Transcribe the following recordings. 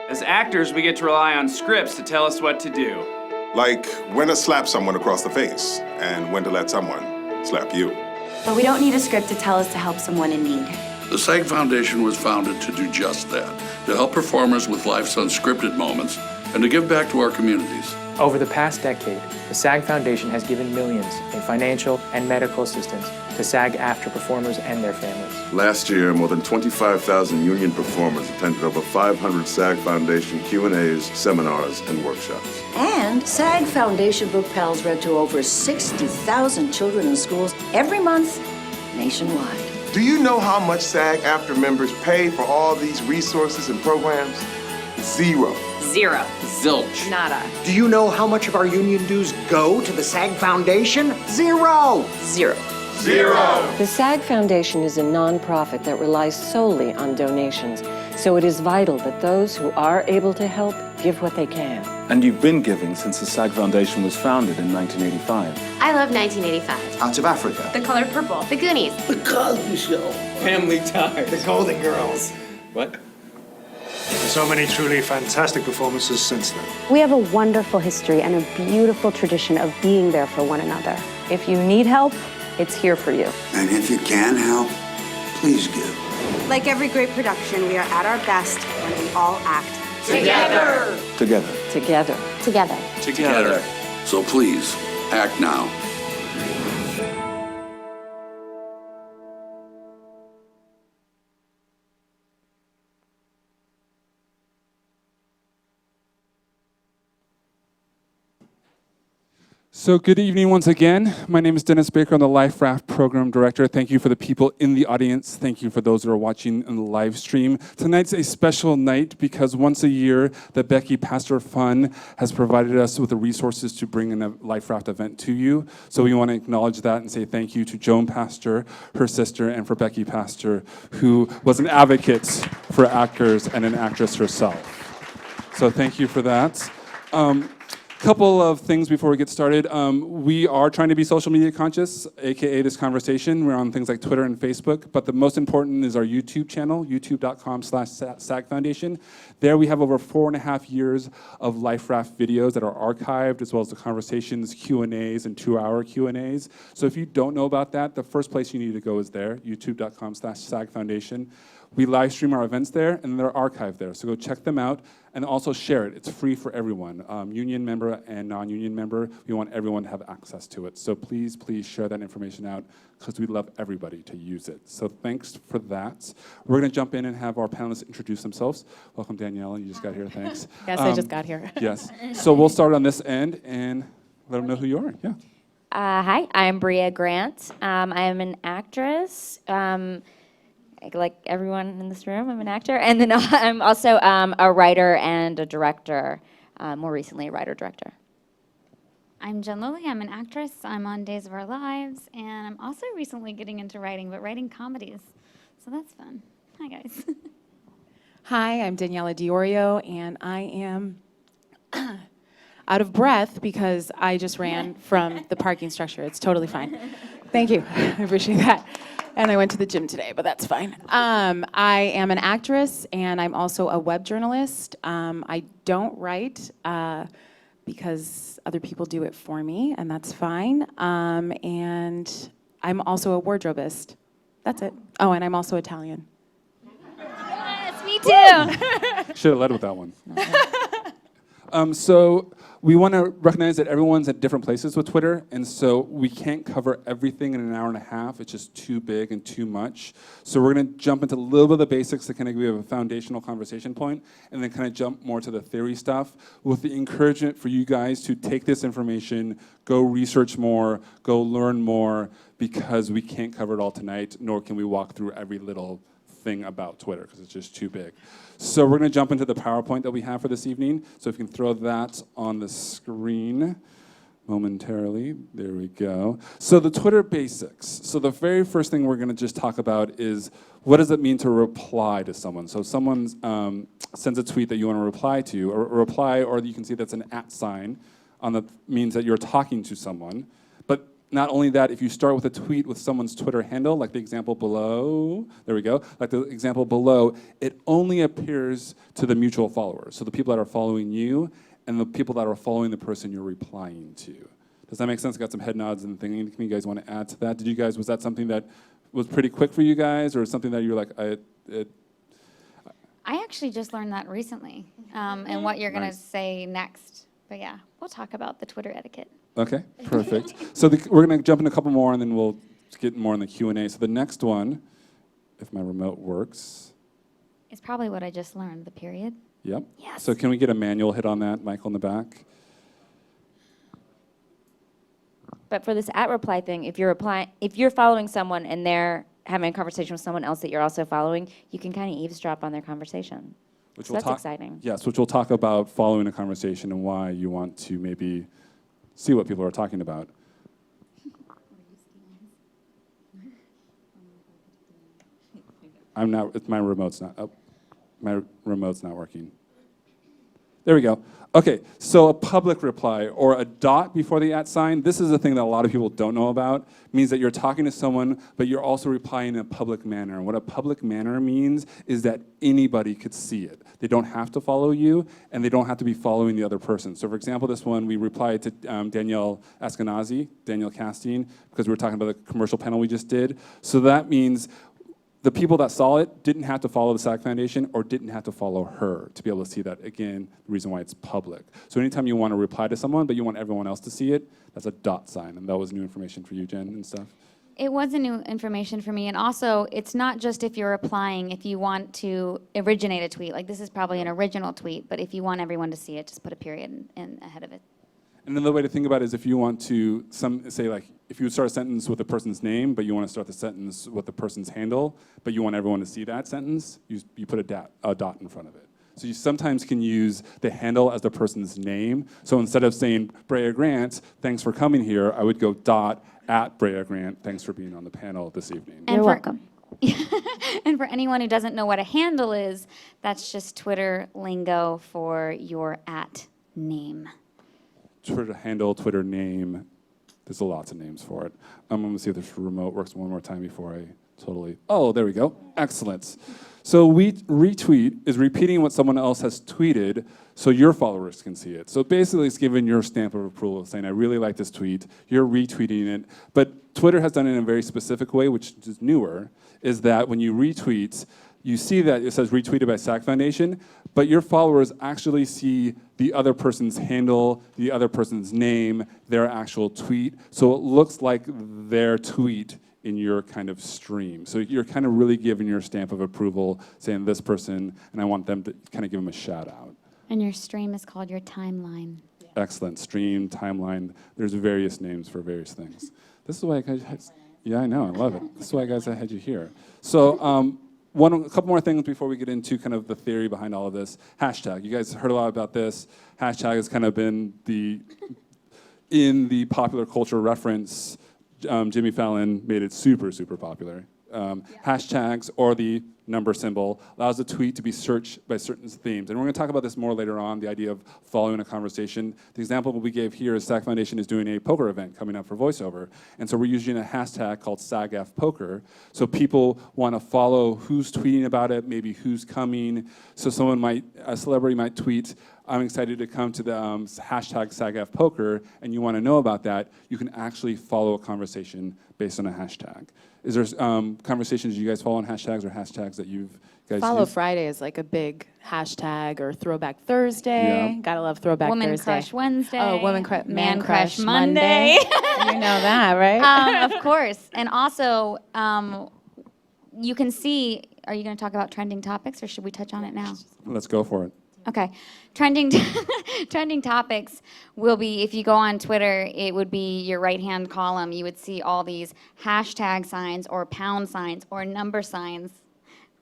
As actors, we get to rely on scripts to tell us what to do. Like when to slap someone across the face and when to let someone slap you. But we don't need a script to tell us to help someone in need. The SAG Foundation was founded to do just that, to help performers with life's unscripted moments and to give back to our communities. Over the past decade, the SAG Foundation has given millions in financial and medical assistance to SAG-AFTRA performers and their families. Last year, more than 25,000 union performers attended over 500 SAG Foundation Q&As, seminars, and workshops. And SAG Foundation book pals read to over 60,000 children in schools every month nationwide. Do you know how much SAG-AFTRA members pay for all these resources and programs? Zero. Zero. Zilch. Nada. Do you know how much of our union dues go to the SAG Foundation? Zero! Zero. Zero. The SAG Foundation is a nonprofit that relies solely on donations, so it is vital that those who are able to help give what they can. And you've been giving since the SAG Foundation was founded in 1985. I love 1985. Out of Africa. The Color Purple. The Goonies. The Cosby Show. Family Ties. The Golden Girls. What? So many truly fantastic performances since then. We have a wonderful history and a beautiful tradition of being there for one another. If you need help, it's here for you. And if you can help, please give. Like every great production, we are at our best when we all act Together. Together. Together. Together. Together. So please, act now. So good evening once again. My name is Dennis Baker. I'm the LifeRaft Program Director. Thank you for the people in the audience. Thank you for those that are watching in the live stream. Tonight's a special night because once a year, the Becky Pastor Fund has provided us with the resources to bring in a LifeRaft event to you. So we want to acknowledge that and say thank you to Joan Pastor, her sister, and for Becky Pastor, who was an advocate for actors and an actress herself. So thank you for that. Couple of things before we get started. We are trying to be social media conscious, aka this conversation. We're on things like Twitter and Facebook, but the most important is our YouTube channel, youtube.com/SAG Foundation. There we have over 4.5 years of LifeRaft videos that are archived, as well as the conversations, Q&As, and 2-hour Q&As. So if you don't know about that, the first place you need to go is there, youtube.com/SAG Foundation. We live stream our events there, and they're archived there. So go check them out, and also share it. It's free for everyone, union member and non-union member. We want everyone to have access to it. So please, please share that information out, because we'd love everybody to use it. So thanks for that. We're gonna jump in and have our panelists introduce themselves. Welcome, Daniella, you just got here, thanks. Yes, I just got here. Yes, so we'll start on this end and let them know who you are, yeah. Hi, I'm Brea Grant. I am an actress. Like everyone in this room, I'm an actor. And then I'm also a writer and a director, more recently a writer-director. I'm Jen Lilley, I'm an actress. I'm on Days of Our Lives, and I'm also recently getting into writing, but writing comedies. So that's fun. Hi, guys. Hi, I'm Daniella DiIorio, and I am out of breath because I just ran from the parking structure. It's totally fine. Thank you. I appreciate that. And I went to the gym today, but that's fine. I am an actress, and I'm also a web journalist. I don't write because other people do it for me, and that's fine. And I'm also a wardrobeist. That's it. Oh, and I'm also Italian. Yes, me too. Should have led with that one. So we want to recognize that everyone's at different places with Twitter, and so we can't cover everything in an hour and a half. It's just too big and too much. So we're going to jump into a little bit of the basics to kind of give you a foundational conversation point, and then kind of jump more to the theory stuff with the encouragement for you guys to take this information, go research more, go learn more, because we can't cover it all tonight, nor can we walk through every little thing about Twitter, because it's just too big. So we're going to jump into the PowerPoint that we have for this evening. So if you can throw that on the screen momentarily. There we go. So the Twitter basics. So the very first thing we're going to just talk about is, what does it mean to reply to someone? So someone sends a tweet that you want to reply to, or you can see that's an @ sign on the means that you're talking to someone. But not only that, if you start with a tweet with someone's Twitter handle, like the example below, there we go, like the example below, it only appears to the mutual followers. So the people that are following you and the people that are following the person you're replying to. Does that make sense? Got some head nods and things. Anything you guys want to add to that? Was that something that was pretty quick for you guys, or something that you were like, I actually just learned that recently, and what you're going to Nice. say next. But yeah, we'll talk about the Twitter etiquette. Okay, perfect. So we're going to jump in a couple more, and then we'll get more in the Q&A. So the next one, if my remote works. It's probably what I just learned, the period. Yep. Yes. So can we get a manual hit on that, Michael, in the back? But for this @reply thing, if you're following someone and they're having a conversation with someone else that you're also following, you can kind of eavesdrop on their conversation. Which So we'll that's exciting. Yes, which we'll talk about following a conversation and why you want to maybe see what people are talking about. My remote's not working. There we go. Okay, so a public reply or a dot before the @ sign, this is a thing that a lot of people don't know about. It means that you're talking to someone, but you're also replying in a public manner. And what a public manner means is that anybody could see it. They don't have to follow you, and they don't have to be following the other person. So for example, this one, we replied to Danielle casting, because we were talking about the commercial panel we just did. So that means the people that saw it didn't have to follow the SAG Foundation or didn't have to follow her to be able to see that. Again, the reason why it's public. So anytime you want to reply to someone, but you want everyone else to see it, that's a dot sign. And that was new information for you, Jen, and stuff. It was a new information for me, and also it's not just if you're replying, if you want to originate a tweet, like this is probably an original tweet, but if you want everyone to see it, just put a period in ahead of it. And another way to think about it is if you want to, say like, if you start a sentence with a person's name, but you want to start the sentence with the person's handle, but you want everyone to see that sentence, you put a dot in front of it. So you sometimes can use the handle as the person's name. So instead of saying, Brea Grant, thanks for coming here, I would go dot @ Brea Grant, thanks for being on the panel this evening. You're welcome. And for anyone who doesn't know what a handle is, that's just Twitter lingo for your @name. Twitter handle, Twitter name. There's lots of names for it. I'm going to see if this remote works one more time before I totally... Oh, there we go. Excellent. So retweet is repeating what someone else has tweeted so your followers can see it. So basically it's giving your stamp of approval, saying, I really like this tweet. You're retweeting it. But Twitter has done it in a very specific way, which is newer, is that when you retweet, you see that it says retweeted by SAG Foundation, but your followers actually see the other person's handle, the other person's name, their actual tweet. So it looks like their tweet in your kind of stream. So you're kind of really giving your stamp of approval, saying this person, and I want them to kind of give them a shout out. And your stream is called your timeline. Excellent. Stream, timeline. There's various names for various things. This is why I guys, yeah, I know, I love it. This is why guys I had you here. So a couple more things before we get into kind of the theory behind all of this. Hashtag. You guys heard a lot about this. Hashtag has kind of been in the popular culture reference. Jimmy Fallon made it super, super popular. Hashtags or the number symbol allows a tweet to be searched by certain themes. And we're going to talk about this more later on, the idea of following a conversation. The example we gave here is SAG Foundation is doing a poker event coming up for voiceover. And so we're using a hashtag called SAG-AFTRA. So people want to follow who's tweeting about it, maybe who's coming. So a celebrity might tweet, I'm excited to come to the hashtag SAG-AFTRA, and you want to know about that, you can actually follow a conversation based on a hashtag. Is there conversations you guys follow on hashtags or hashtags that you guys Follow use? Friday is like a big hashtag, or Throwback Thursday. Yeah. Gotta love Throwback Woman Thursday. Crush Wednesday. Oh, Man Crush Monday. You know that, right? Of course. And also, you can see, are you going to talk about trending topics, or should we touch on it now? Let's go for it. Okay. Trending topics will be, if you go on Twitter, it would be your right-hand column. You would see all these hashtag signs or pound signs or number signs,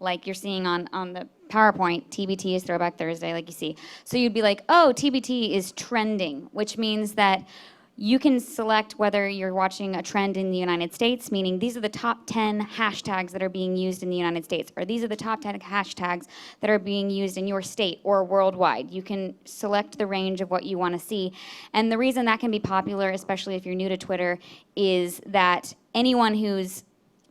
like you're seeing on the PowerPoint. TBT is Throwback Thursday, like you see. So you'd be like, oh, TBT is trending, which means that you can select whether you're watching a trend in the United States, meaning these are the top 10 hashtags that are being used in the United States, or these are the top 10 hashtags that are being used in your state or worldwide. You can select the range of what you want to see. And the reason that can be popular, especially if you're new to Twitter, is that anyone who's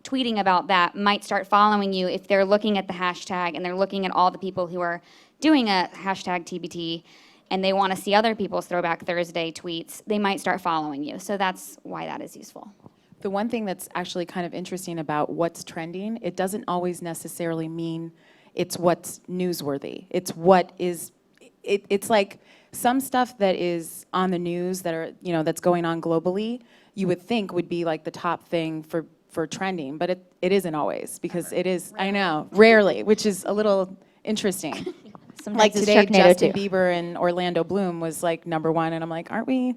tweeting about that might start following you if they're looking at the hashtag and they're looking at all the people who are doing a hashtag TBT, and they want to see other people's Throwback Thursday tweets, they might start following you. So that's why that is useful. The one thing that's actually kind of interesting about what's trending, it doesn't always necessarily mean it's what's newsworthy. It's what is, it's like some stuff that is on the news that are, that's going on globally, you would think would be like the top thing for trending, but it isn't always, because it is, I know, rarely, which is a little interesting. Sometimes like it's today, Sharknado Justin too. Bieber and Orlando Bloom was like #1, and I'm like, aren't we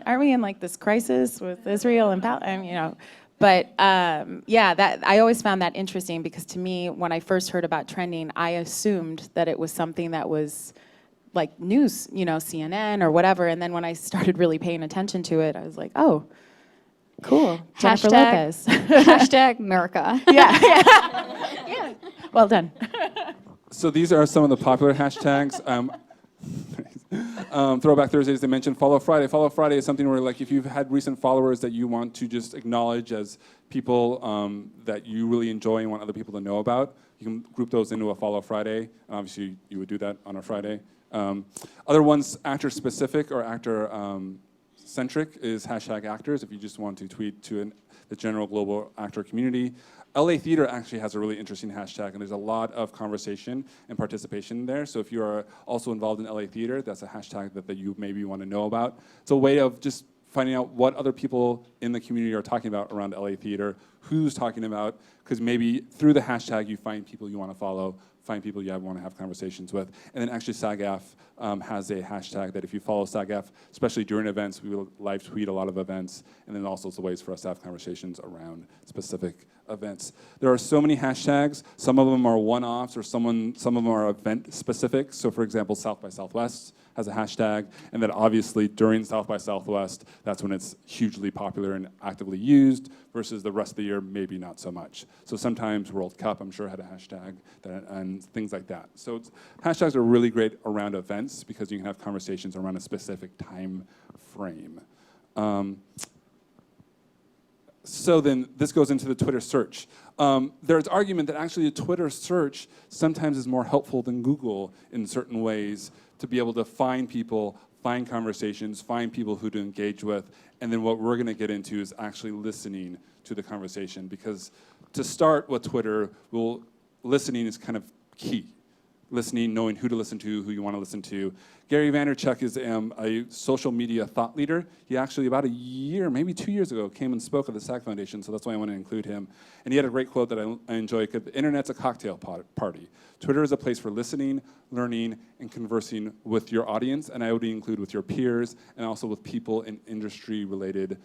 in like this crisis with Israel and But yeah, that I always found that interesting, because to me, when I first heard about trending, I assumed that it was something that was like news, CNN or whatever, and then when I started really paying attention to it, I was like, oh, cool, Jennifer Lopez. Hashtag America. Yeah. Well done. So these are some of the popular hashtags. Throwback Thursdays, they mentioned Follow Friday. Follow Friday is something where, like, if you've had recent followers that you want to just acknowledge as people that you really enjoy and want other people to know about, you can group those into a Follow Friday. Obviously, you would do that on a Friday. Other ones, actor-specific or actor-centric, is hashtag actors, if you just want to tweet to the general global actor community. LA Theater actually has a really interesting hashtag, and there's a lot of conversation and participation there. So if you are also involved in LA Theater, that's a hashtag that you maybe want to know about. It's a way of just finding out what other people in the community are talking about around LA Theater, who's talking about, because maybe through the hashtag you find people you want to follow, find people you want to have conversations with. And then actually SAG-AF has a hashtag that if you follow SAG-AF, especially during events, we will live tweet a lot of events, and then all sorts of ways for us to have conversations around specific events. There are so many hashtags. Some of them are one-offs, or some of them are event-specific. So for example, South by Southwest has a hashtag, and then obviously during South by Southwest, that's when it's hugely popular and actively used, versus the rest of the year, maybe not so much. So sometimes World Cup, I'm sure, had a hashtag, and things like that. So hashtags are really great around events, because you can have conversations around a specific time frame. So then this goes into the Twitter search. There's argument that actually the Twitter search sometimes is more helpful than Google in certain ways, to be able to find people, find conversations, find people who to engage with, and then what we're going to get into is actually listening to the conversation, because to start with Twitter, listening is kind of key. Listening, knowing who to listen to, who you want to listen to. Gary Vaynerchuk is a social media thought leader. He actually, about a year, maybe 2 years ago, came and spoke at the SAG Foundation, so that's why I want to include him. And he had a great quote that I enjoy: the internet's a cocktail party. Twitter is a place for listening, learning, and conversing with your audience, and I would include with your peers, and also with people in industry-related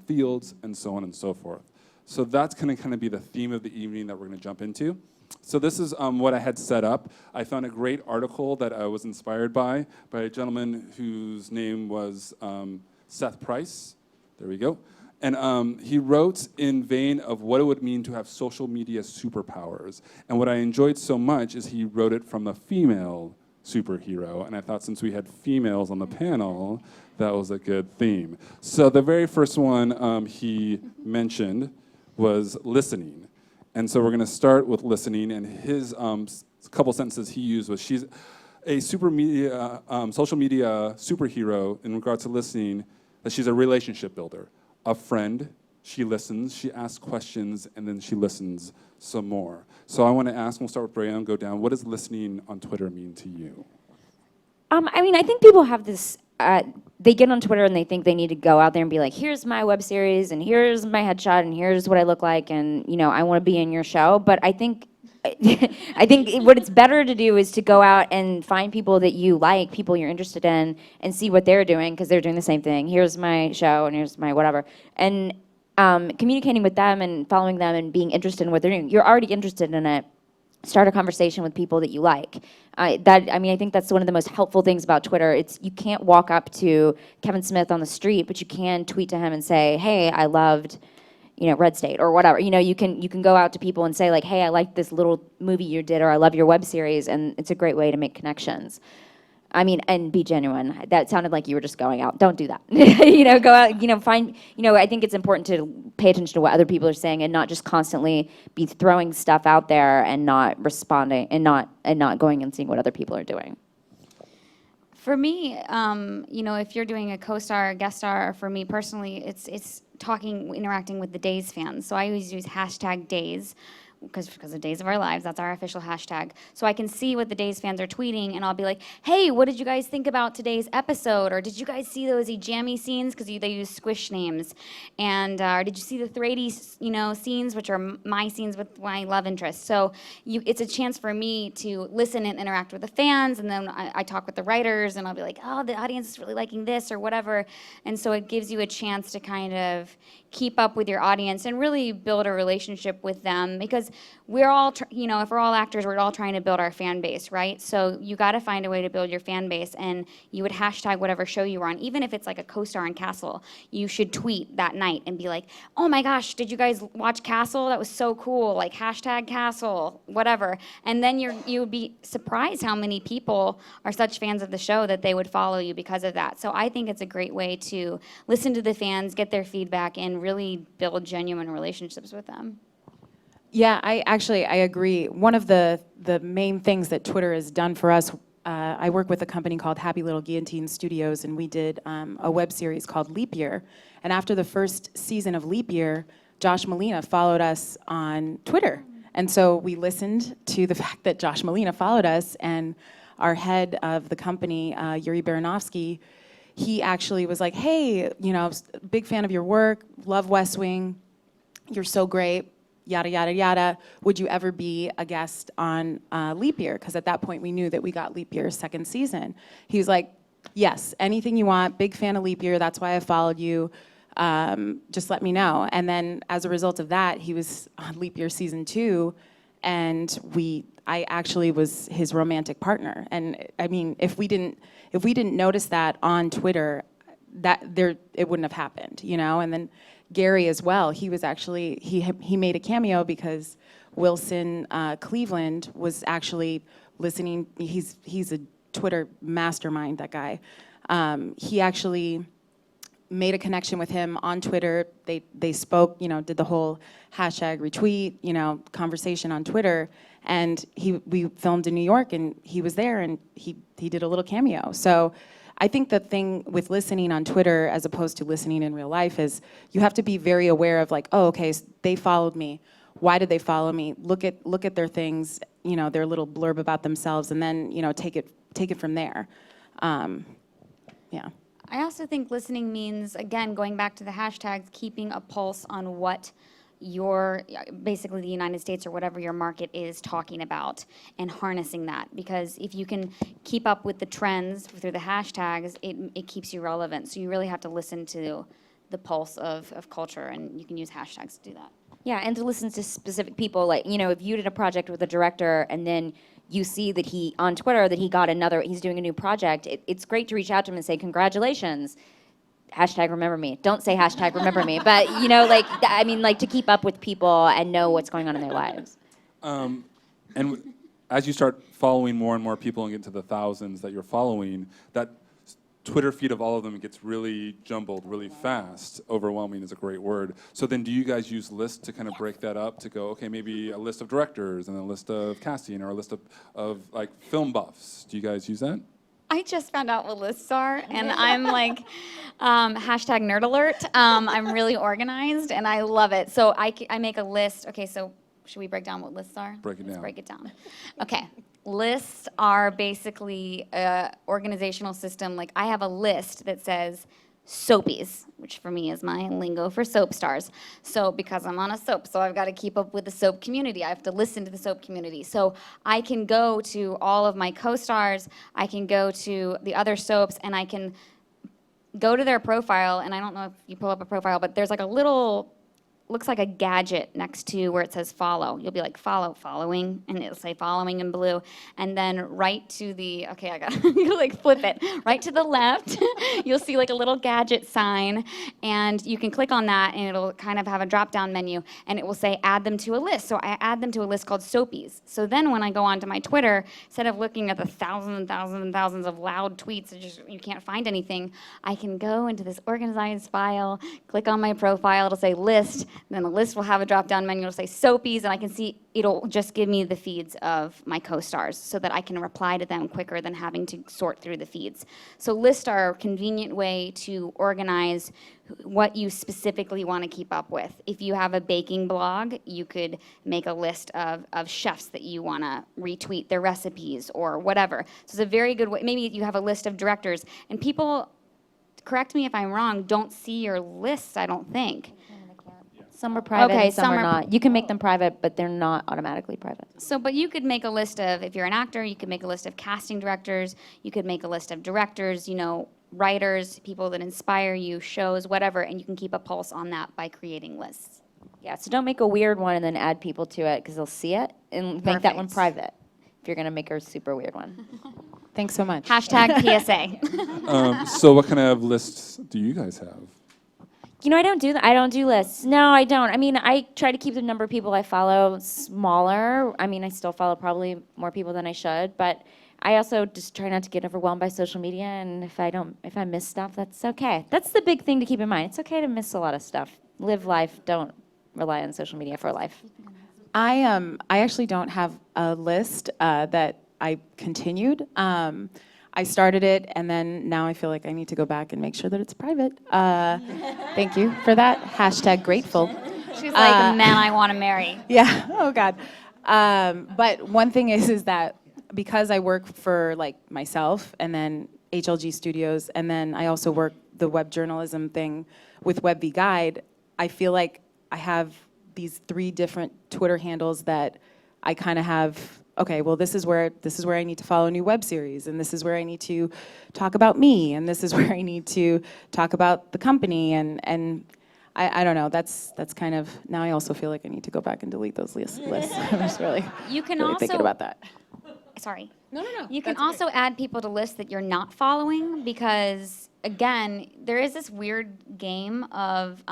fields, and so on and so forth. So that's going to kind of be the theme of the evening that we're going to jump into. So this is what I had set up. I found a great article that I was inspired by a gentleman whose name was Seth Price. There we go. And he wrote in vein of what it would mean to have social media superpowers. And what I enjoyed so much is he wrote it from a female superhero. And I thought, since we had females on the panel, that was a good theme. So the very first one he mentioned was listening. And so we're going to start with listening, and his couple sentences he used was, she's a social media superhero in regards to listening, that she's a relationship builder, a friend, she listens, she asks questions, and then she listens some more. So I want to ask, we'll start with Brea and go down, what does listening on Twitter mean to you? I mean, I think people have this, they get on Twitter and they think they need to go out there and be like, here's my web series, and here's my headshot, and here's what I look like, and I want to be in your show. But I think what it's better to do is to go out and find people that you like, people you're interested in, and see what they're doing, because they're doing the same thing. Here's my show, and here's my whatever. And communicating with them and following them and being interested in what they're doing. You're already interested in it. start a conversation with people that you like. I think that's one of the most helpful things about Twitter. You can't walk up to Kevin Smith on the street, but you can tweet to him and say, hey, I loved, Red State or whatever. You can go out to people and say like, hey, I liked this little movie you did, or I love your web series, and it's a great way to make connections. And be genuine. That sounded like you were just going out. Don't do that. Go out, find, I think it's important to pay attention to what other people are saying and not just constantly be throwing stuff out there and not responding and not going and seeing what other people are doing. For me, if you're doing a co-star, guest star, for me personally, it's interacting with the Days fans. So I always use #Days. Because of Days of Our Lives, that's our official hashtag. So I can see what the Days fans are tweeting, and I'll be like, hey, what did you guys think about today's episode? Or did you guys see those jammy scenes? Because they use squish names. And or did you see the 3D scenes, which are my scenes with my love interest? So it's a chance for me to listen and interact with the fans, and then I talk with the writers, and I'll be like, oh, the audience is really liking this or whatever. And so it gives you a chance to kind of keep up with your audience and really build a relationship with them, because we're all, if we're all actors, we're all trying to build our fan base, right? So you got to find a way to build your fan base, and you would hashtag whatever show you were on. Even if it's like a co-star in Castle, you should tweet that night and be like, oh my gosh, did you guys watch Castle? That was so cool, like #Castle, whatever. And then you would be surprised how many people are such fans of the show that they would follow you because of that. So I think it's a great way to listen to the fans, get their feedback, and really build genuine relationships with them. Yeah, I agree. One of the main things that Twitter has done for us, I work with a company called Happy Little Guillotine Studios, and we did a web series called Leap Year. And after the first season of Leap Year, Josh Malina followed us on Twitter. And so we listened to the fact that Josh Malina followed us, and our head of the company, Yuri Baranovsky, he actually was like, hey, big fan of your work, love West Wing, you're so great, yada, yada, yada. Would you ever be a guest on Leap Year? Because at that point we knew that we got Leap Year's second season. He was like, yes, anything you want, big fan of Leap Year, that's why I followed you, just let me know. And then as a result of that, he was on Leap Year season 2, and I actually was his romantic partner. And I mean, if we didn't notice that on Twitter, it wouldn't have happened, And then Gary as well, he was actually, he made a cameo because Wilson Cleveland was actually listening. He's a Twitter mastermind, that guy. He actually made a connection with him on Twitter. They spoke, did the whole #retweet, conversation on Twitter. And we filmed in New York, and he was there, and he did a little cameo. So I think the thing with listening on Twitter as opposed to listening in real life is you have to be very aware of like, oh, okay, so they followed me. Why did they follow me? Look at their things, their little blurb about themselves, and then take it from there. Yeah. I also think listening means, again, going back to the hashtags, keeping a pulse on what basically the United States or whatever your market is talking about, and harnessing that. Because if you can keep up with the trends through the hashtags, it keeps you relevant. So you really have to listen to the pulse of culture, and you can use hashtags to do that. Yeah, and to listen to specific people. Like, if you did a project with a director and then you see that on Twitter that he's doing a new project, it's great to reach out to him and say, congratulations. #remember me. Don't say #remember me, but to keep up with people and know what's going on in their lives. And as you start following more and more people and get to the thousands that you're following, that Twitter feed of all of them gets really jumbled really fast. Overwhelming is a great word. So then do you guys use lists to kind of break that up to go, okay, maybe a list of directors and a list of casting or a list of like film buffs? Do you guys use that? I just found out what lists are, and I'm like, #nerd alert. I'm really organized, and I love it. So I make a list. Okay, so should we break down what lists are? Let's break it down. Okay, lists are basically an organizational system. Like, I have a list that says soapies, which for me is my lingo for soap stars. So because I'm on a soap, so I've got to keep up with the soap community. I have to listen to the soap community. So I can go to all of my co-stars, I can go to the other soaps, and I can go to their profile, and I don't know if you pull up a profile, but there's like a little looks like a gadget next to where it says follow. You'll be like follow, following, and it'll say following in blue. And then right to the, okay, I gotta like flip it. Right to the left, you'll see like a little gadget sign, and you can click on that and it'll kind of have a drop-down menu, and it will say add them to a list. So I add them to a list called Soapies. So then when I go onto my Twitter, instead of looking at the thousands and thousands and thousands of loud tweets that just you can't find anything, I can go into this organized file, click on my profile, it'll say list, then the list will have a drop-down menu, it'll say Soapies, and I can see it'll just give me the feeds of my co-stars so that I can reply to them quicker than having to sort through the feeds. So lists are a convenient way to organize what you specifically want to keep up with. If you have a baking blog, you could make a list of chefs that you want to retweet their recipes or whatever. So it's a very good way. Maybe you have a list of directors, and people, correct me if I'm wrong, don't see your lists, I don't think. Some are private, Okay, and some are not. You can make them private, but they're not automatically private. So, but you could make a list of, if you're an actor, you could make a list of casting directors, you could make a list of directors, you know, writers, people that inspire you, shows, whatever, and you can keep a pulse on that by creating lists. Yeah, so don't make a weird one and then add people to it because they'll see it, and make that one private if you're going to make a super weird one. Thanks so much. Hashtag PSA. So what kind of lists do you guys have? You know, I don't do that. I don't do lists. No, I don't. I mean, I try to keep the number of people I follow smaller. I mean, I still follow probably more people than I should, but I also just try not to get overwhelmed by social media. And if I miss stuff, that's okay. That's the big thing to keep in mind. It's okay to miss a lot of stuff. Live life. Don't rely on social media for life. I actually don't have a list that I continued. I started it, and then now I feel like I need to go back and make sure that it's private. Thank you for that. Hashtag grateful. She's like, man, I want to marry. Yeah, oh God. But one thing is that because I work for like myself and then HLG Studios, and then I also work the web journalism thing with WebV Guide, I feel like I have these 3 different Twitter handles that I kind of have. Okay, well, this is where I need to follow a new web series, and this is where I need to talk about me, and this is where I need to talk about the company, and I don't know. That's kind of, now I also feel like I need to go back and delete those lists. I'm just really thinking about that. Sorry. No. You can also add people to lists that you're not following because, again, there is this weird game of,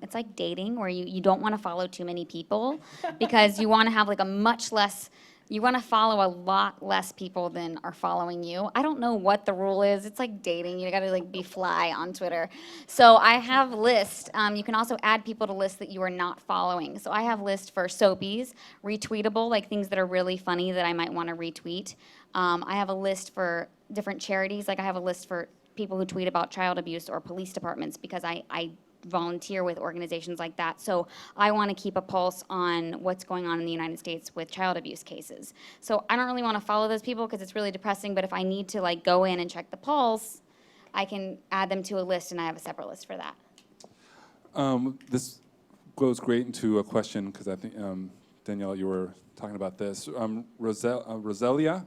it's like dating where you don't want to follow too many people because you want to have like a much less, you want to follow a lot less people than are following you. I don't know what the rule is. It's like dating. You got to like be fly on Twitter. So I have lists. You can also add people to lists that you are not following. So I have lists for Soapies, retweetable, like things that are really funny that I might want to retweet. I have a list for different charities. Like I have a list for people who tweet about child abuse or police departments because I volunteer with organizations like that. So I want to keep a pulse on what's going on in the United States with child abuse cases. So I don't really want to follow those people because it's really depressing, but if I need to like go in and check the pulse, I can add them to a list, and I have a separate list for that. This goes great into a question because I think, Danielle, you were talking about this. Roselia,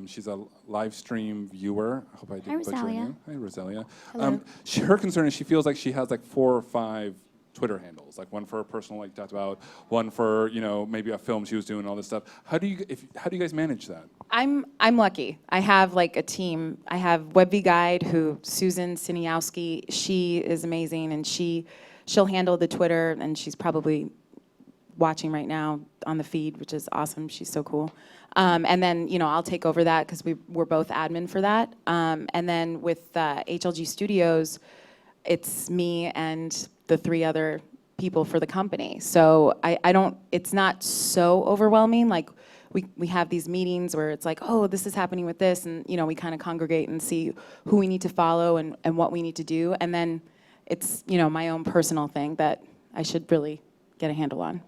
she's a live stream viewer. I hope I didn't butcher her name. Hi, Roselia. Her concern is she feels like she has like 4 or 5 Twitter handles, like one for her personal, like talked about, one for maybe a film she was doing, all this stuff. How do you guys manage that? I'm lucky. I have like a team. I have WebV Guide, who Susan Siniowski. She is amazing, and she'll handle the Twitter, and she's probably watching right now on the feed, which is awesome. She's so cool. And then, I'll take over that because we're both admin for that. And then with HLG Studios, it's me and the 3 other people for the company. So it's not so overwhelming. Like we have these meetings where it's like, oh, this is happening with this. And, we kind of congregate and see who we need to follow and what we need to do. And then it's, my own personal thing that I should really get a handle on.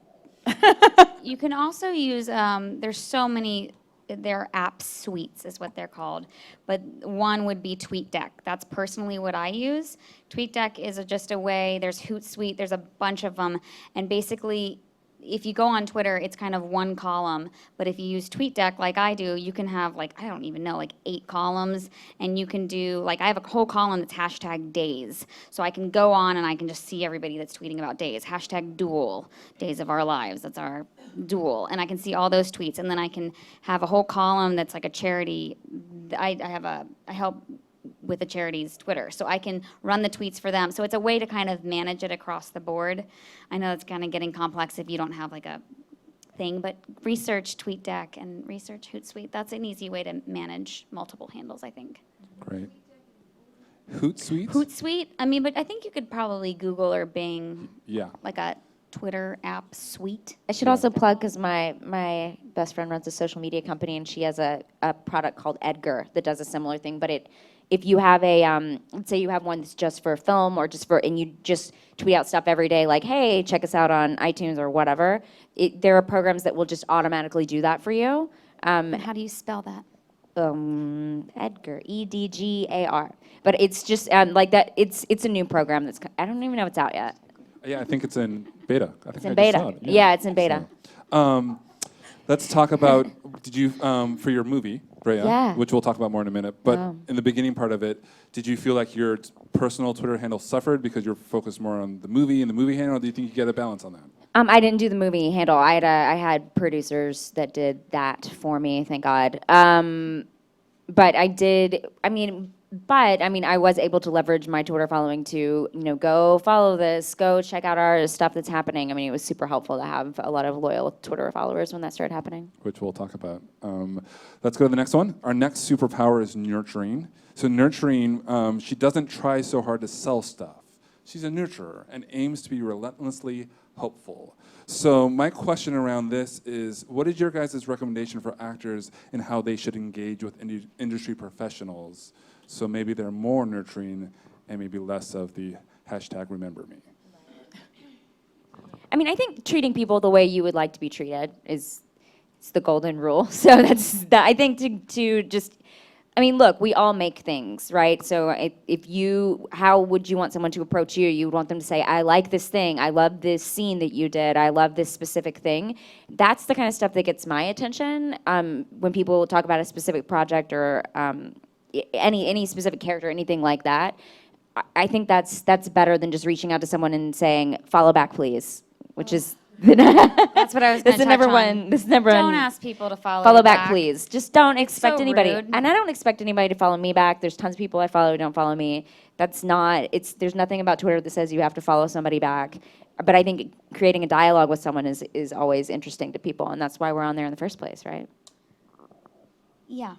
You can also use, there's so many, they're app suites is what they're called, but one would be TweetDeck. That's personally what I use. TweetDeck is just a way, there's Hootsuite, there's a bunch of them, and basically if you go on Twitter, it's kind of one column, but if you use TweetDeck like I do, you can have like, I don't even know, like 8 columns, and you can do, like I have a whole column that's hashtag days. So I can go on and I can just see everybody that's tweeting about days. Hashtag duel, days of our lives, that's our duel. And I can see all those tweets, and then I can have a whole column that's like a charity. I help with the charity's Twitter. So I can run the tweets for them. So it's a way to kind of manage it across the board. I know it's kind of getting complex if you don't have like a thing, but research TweetDeck and research Hootsuite. That's an easy way to manage multiple handles, I think. Great. Hootsuite? Hootsuite? I mean, but I think you could probably Google or Bing like a Twitter app suite. I should also plug, because my best friend runs a social media company, and she has a product called Edgar that does a similar thing, but if you have a, let's say you have one that's just for film or and you just tweet out stuff every day like, hey, check us out on iTunes or whatever, there are programs that will just automatically do that for you. How do you spell that? Edgar, Edgar. But it's just like that, it's a new program that's, I don't even know if it's out yet. Yeah, I think it's in beta. It's in beta. Yeah, it's in beta. So, let's talk about, did you, for your movie, Brea, which we'll talk about more in a minute, but in the beginning part of it, did you feel like your personal Twitter handle suffered because you're focused more on the movie and the movie handle, or do you think you get a balance on that? I didn't do the movie handle. I had producers that did that for me, thank God. But I did, I was able to leverage my Twitter following to, go follow this, go check out our stuff that's happening. I mean, it was super helpful to have a lot of loyal Twitter followers when that started happening. Which we'll talk about. Let's go to the next one. Our next superpower is nurturing. So nurturing, she doesn't try so hard to sell stuff. She's a nurturer and aims to be relentlessly hopeful. So my question around this is, what is your guys' recommendation for actors in how they should engage with industry professionals? So maybe they're more nurturing and maybe less of the hashtag remember me. I mean, I think treating people the way you would like to be treated it's the golden rule. So I think to just, look, we all make things, right? So how would you want someone to approach you? You would want them to say, I like this thing. I love this scene that you did. I love this specific thing. That's the kind of stuff that gets my attention. When people talk about a specific project or any specific character, anything like that, I think that's better than just reaching out to someone and saying, follow back, please, which is that's what I was going to touch on. Don't ask people to follow back, please. Just don't expect so anybody. rude. And I don't expect anybody to follow me back. There's tons of people I follow who don't follow me. There's nothing about Twitter that says you have to follow somebody back. But I think creating a dialogue with someone is always interesting to people, and that's why we're on there in the first place, right? Yeah.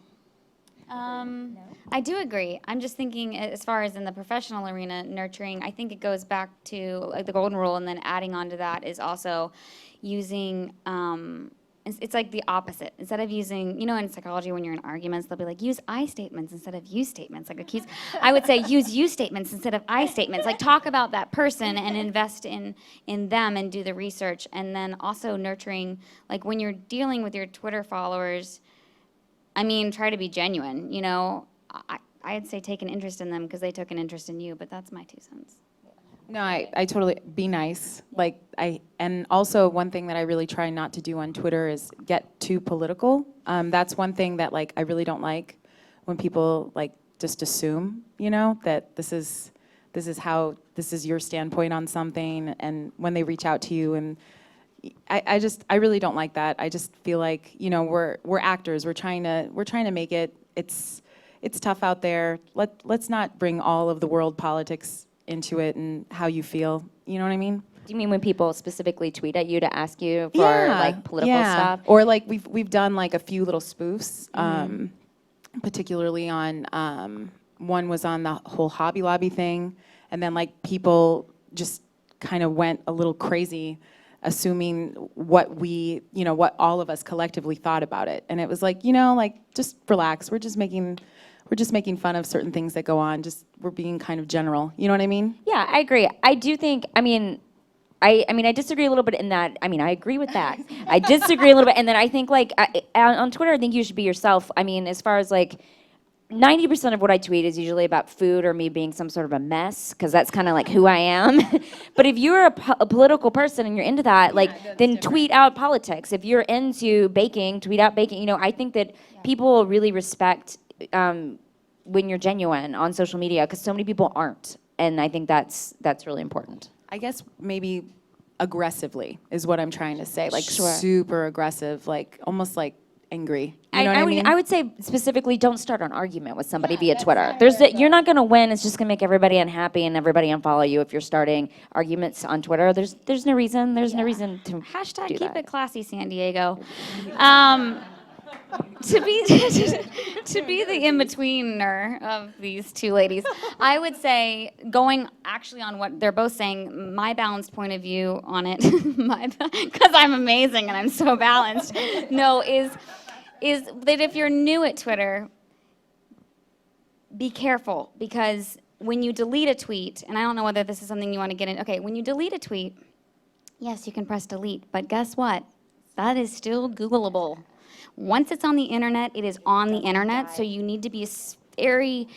I do agree. I'm just thinking as far as in the professional arena, nurturing, I think it goes back to like the golden rule, and then adding on to that is also using, it's like the opposite. Instead of using, in psychology when you're in arguments, they'll be like, use I statements instead of you statements. I would say use you statements instead of I statements. Like talk about that person and invest in them and do the research. And then also nurturing, like when you're dealing with your Twitter followers, try to be genuine, I'd say take an interest in them because they took an interest in you, but that's my 2 cents. No, I totally, be nice. And also one thing that I really try not to do on Twitter is get too political. That's one thing that I really don't like when people just assume, that this is your standpoint on something, and when they reach out to you and I really don't like that. I just feel like, we're actors. We're trying to make it. It's tough out there. Let's not bring all of the world politics into it and how you feel. You know what I mean? Do you mean when people specifically tweet at you to ask you for political stuff? Or we've done a few little spoofs, particularly on one was on the whole Hobby Lobby thing, and then people just kind of went a little crazy, assuming what what all of us collectively thought about it. And it was just relax. We're just making fun of certain things that go on. We're being kind of general. You know what I mean? Yeah, I agree. I do think, I disagree a little bit in that, I agree with that. I disagree a little bit. And then I think on Twitter, I think you should be yourself. As far as 90% of what I tweet is usually about food or me being some sort of a mess, because that's kind of like who I am. But if you're a political person and you're into that, then tweet out politics. If you're into baking, tweet out baking. You know, I think that people really respect when you're genuine on social media, because so many people aren't, and I think that's really important. I guess maybe aggressively is what I'm trying to say, like Sure. super aggressive, like almost like angry. You know what I mean? I would say specifically, don't start an argument with somebody via Twitter. You're not going to win. It's just going to make everybody unhappy and everybody unfollow you if you're starting arguments on Twitter. There's no reason. There's no reason to Hashtag do keep that. it classy, San Diego. To be the in-betweener of these two ladies, I would say, going actually on what they're both saying, my balanced point of view on it, because I'm amazing and I'm so balanced, is that if you're new at Twitter, be careful, because when you delete a tweet, and I don't know whether this is something you want to get in, okay, when you delete a tweet, yes, you can press delete, but guess what? That is still Googleable. Once it's on the internet, it is on the internet, so you need to be very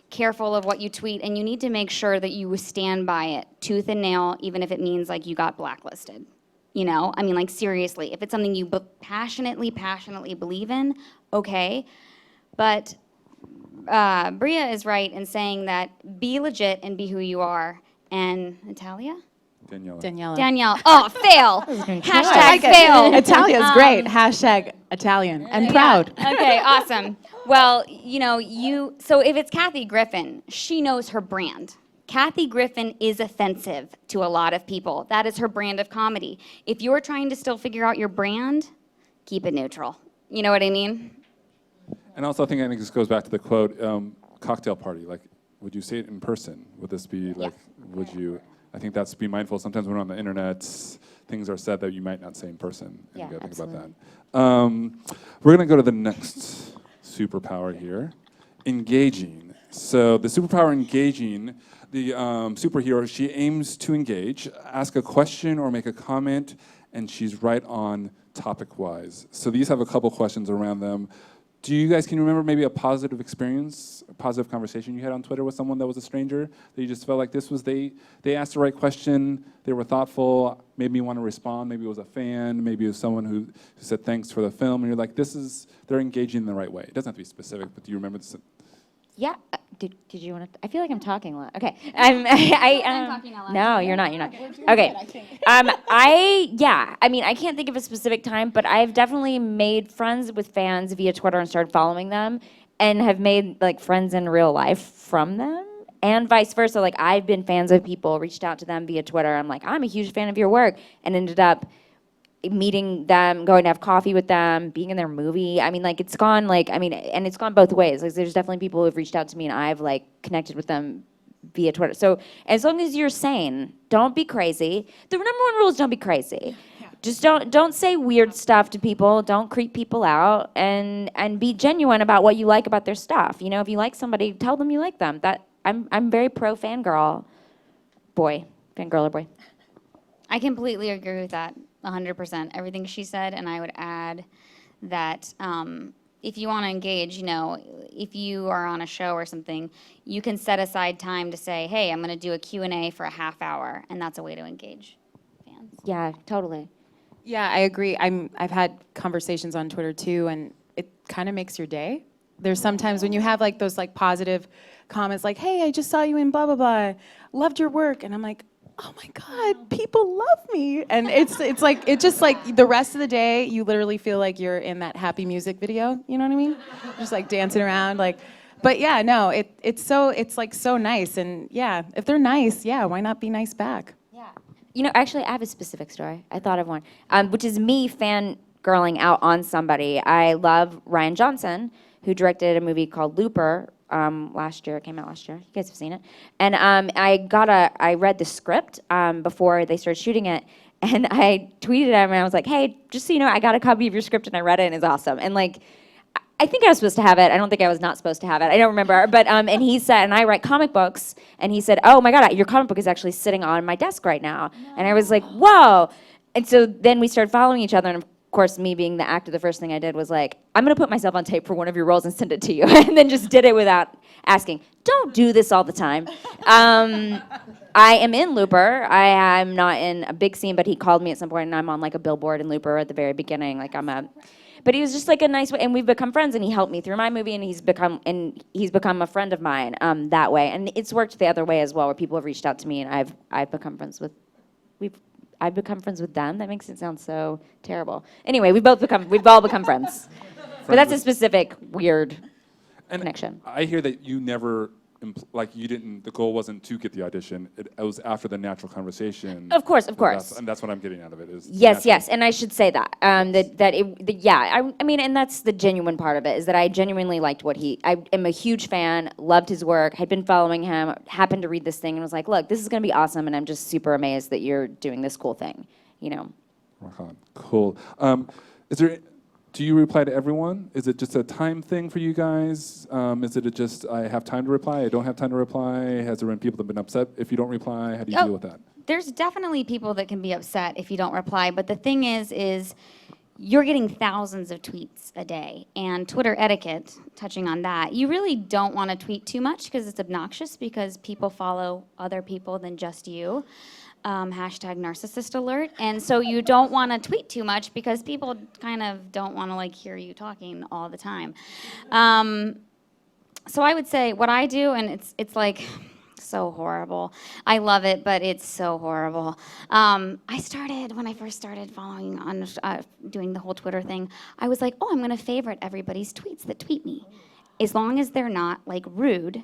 careful of what you tweet, and you need to make sure that you stand by it, tooth and nail, even if it means like you got blacklisted. You know, I mean, like seriously, if it's something you passionately believe in, okay. But Brea is right in saying that be legit and be who you are. And Natalia? Danielle. Oh, fail. Hashtag fail. Italia's great. Hashtag Italian and proud. Okay, awesome. Well, so if it's Kathy Griffin, she knows her brand. Kathy Griffin is offensive to a lot of people. That is her brand of comedy. If you're trying to still figure out your brand, keep it neutral. You know what I mean? And also, I think this goes back to the quote, cocktail party. Like, would you say it in person? Would this be like, would you? I think that's be mindful. Sometimes when we're on the internet, things are said that you might not say in person. And you gotta think about that. We're gonna go to the next superpower here, engaging. So the superpower engaging, the superhero, she aims to engage, ask a question or make a comment, and she's right on topic-wise. So these have a couple questions around them. Can you remember maybe a positive experience, a positive conversation you had on Twitter with someone that was a stranger, that you just felt like they asked the right question, they were thoughtful, made me want to respond, maybe it was a fan, maybe it was someone who said thanks for the film, and you're like, they're engaging in the right way. It doesn't have to be specific, but do you remember this? Yeah. Did you want to? I feel like I'm talking a lot. Okay. I'm talking a lot. No, you're not. Okay. I mean, I can't think of a specific time, but I've definitely made friends with fans via Twitter and started following them, and have made like friends in real life from them, and vice versa. Like, I've been fans of people, reached out to them via Twitter. I'm like, I'm a huge fan of your work, and ended up meeting them, going to have coffee with them, being in their movie. I mean, like, it's gone, and it's gone both ways. Like, there's definitely people who have reached out to me, and I've, like, connected with them via Twitter. So as long as you're sane, don't be crazy. The number one rule is don't be crazy. Yeah. Just don't say weird stuff to people. Don't creep people out, and be genuine about what you like about their stuff. You know, if you like somebody, tell them you like them. I'm very pro fangirl or boy. I completely agree with that. 100%, everything she said, and I would add that if you want to engage, if you are on a show or something, you can set aside time to say, hey, I'm going to do a Q&A for a half hour, and that's a way to engage fans. Yeah, totally. Yeah, I agree. I've had conversations on Twitter too, and it kind of makes your day. There's sometimes when you have like those like positive comments like, hey, I just saw you in blah, blah, blah, loved your work, and I'm like, oh my God, people love me. And it's just like the rest of the day, you literally feel like you're in that happy music video, you know what I mean? Just like dancing around, like, but yeah, no, it's like so nice. And yeah, if they're nice, yeah, why not be nice back? Yeah. Actually, I have a specific story. I thought of one, which is me fangirling out on somebody. I love Rian Johnson, who directed a movie called Looper, last year. It came out last year. You guys have seen it. And I read the script before they started shooting it, and I tweeted him, and I was like, hey, just so you know, I got a copy of your script, and I read it, and it's awesome. And like, I think I was supposed to have it. I don't think I was not supposed to have it. I don't remember. But and he said, and I write comic books, and he said, oh my God, your comic book is actually sitting on my desk right now. And I was like, whoa. And so then we started following each other, and of course, me being the actor, the first thing I did was like, I'm going to put myself on tape for one of your roles and send it to you. And then just did it without asking. Don't do this all the time. I am in Looper. I am not in a big scene, but he called me at some point, and I'm on like a billboard in Looper at the very beginning. Like but he was just like a nice way, and we've become friends, and he helped me through my movie, and he's become a friend of mine that way. And it's worked the other way as well, where people have reached out to me, and I've become friends with them. That makes it sound so terrible. Anyway, we've all become friends. But that's a specific weird connection. I hear that you never, the goal wasn't to get the audition. It was after the natural conversation. Of course. And that's what I'm getting out of it. Yes, and I should say that. I mean, and that's the genuine part of it, is that I genuinely liked I am a huge fan, loved his work, had been following him, happened to read this thing, and was like, look, this is going to be awesome, and I'm just super amazed that you're doing this cool thing, Rock on. Cool. Do you reply to everyone? Is it just a time thing for you guys? Is it just, I have time to reply, I don't have time to reply? Has there been people that have been upset if you don't reply? How do you deal with that? There's definitely people that can be upset if you don't reply, but the thing is you're getting thousands of tweets a day, and Twitter etiquette, touching on that, you really don't want to tweet too much because it's obnoxious, because people follow other people than just you. Hashtag narcissist alert. And so you don't want to tweet too much because people kind of don't want to hear you talking all the time. So I would say what I do, and it's like so horrible. I love it, but it's so horrible. When I first started following on doing the whole Twitter thing, I was like, I'm going to favorite everybody's tweets that tweet me, as long as they're not rude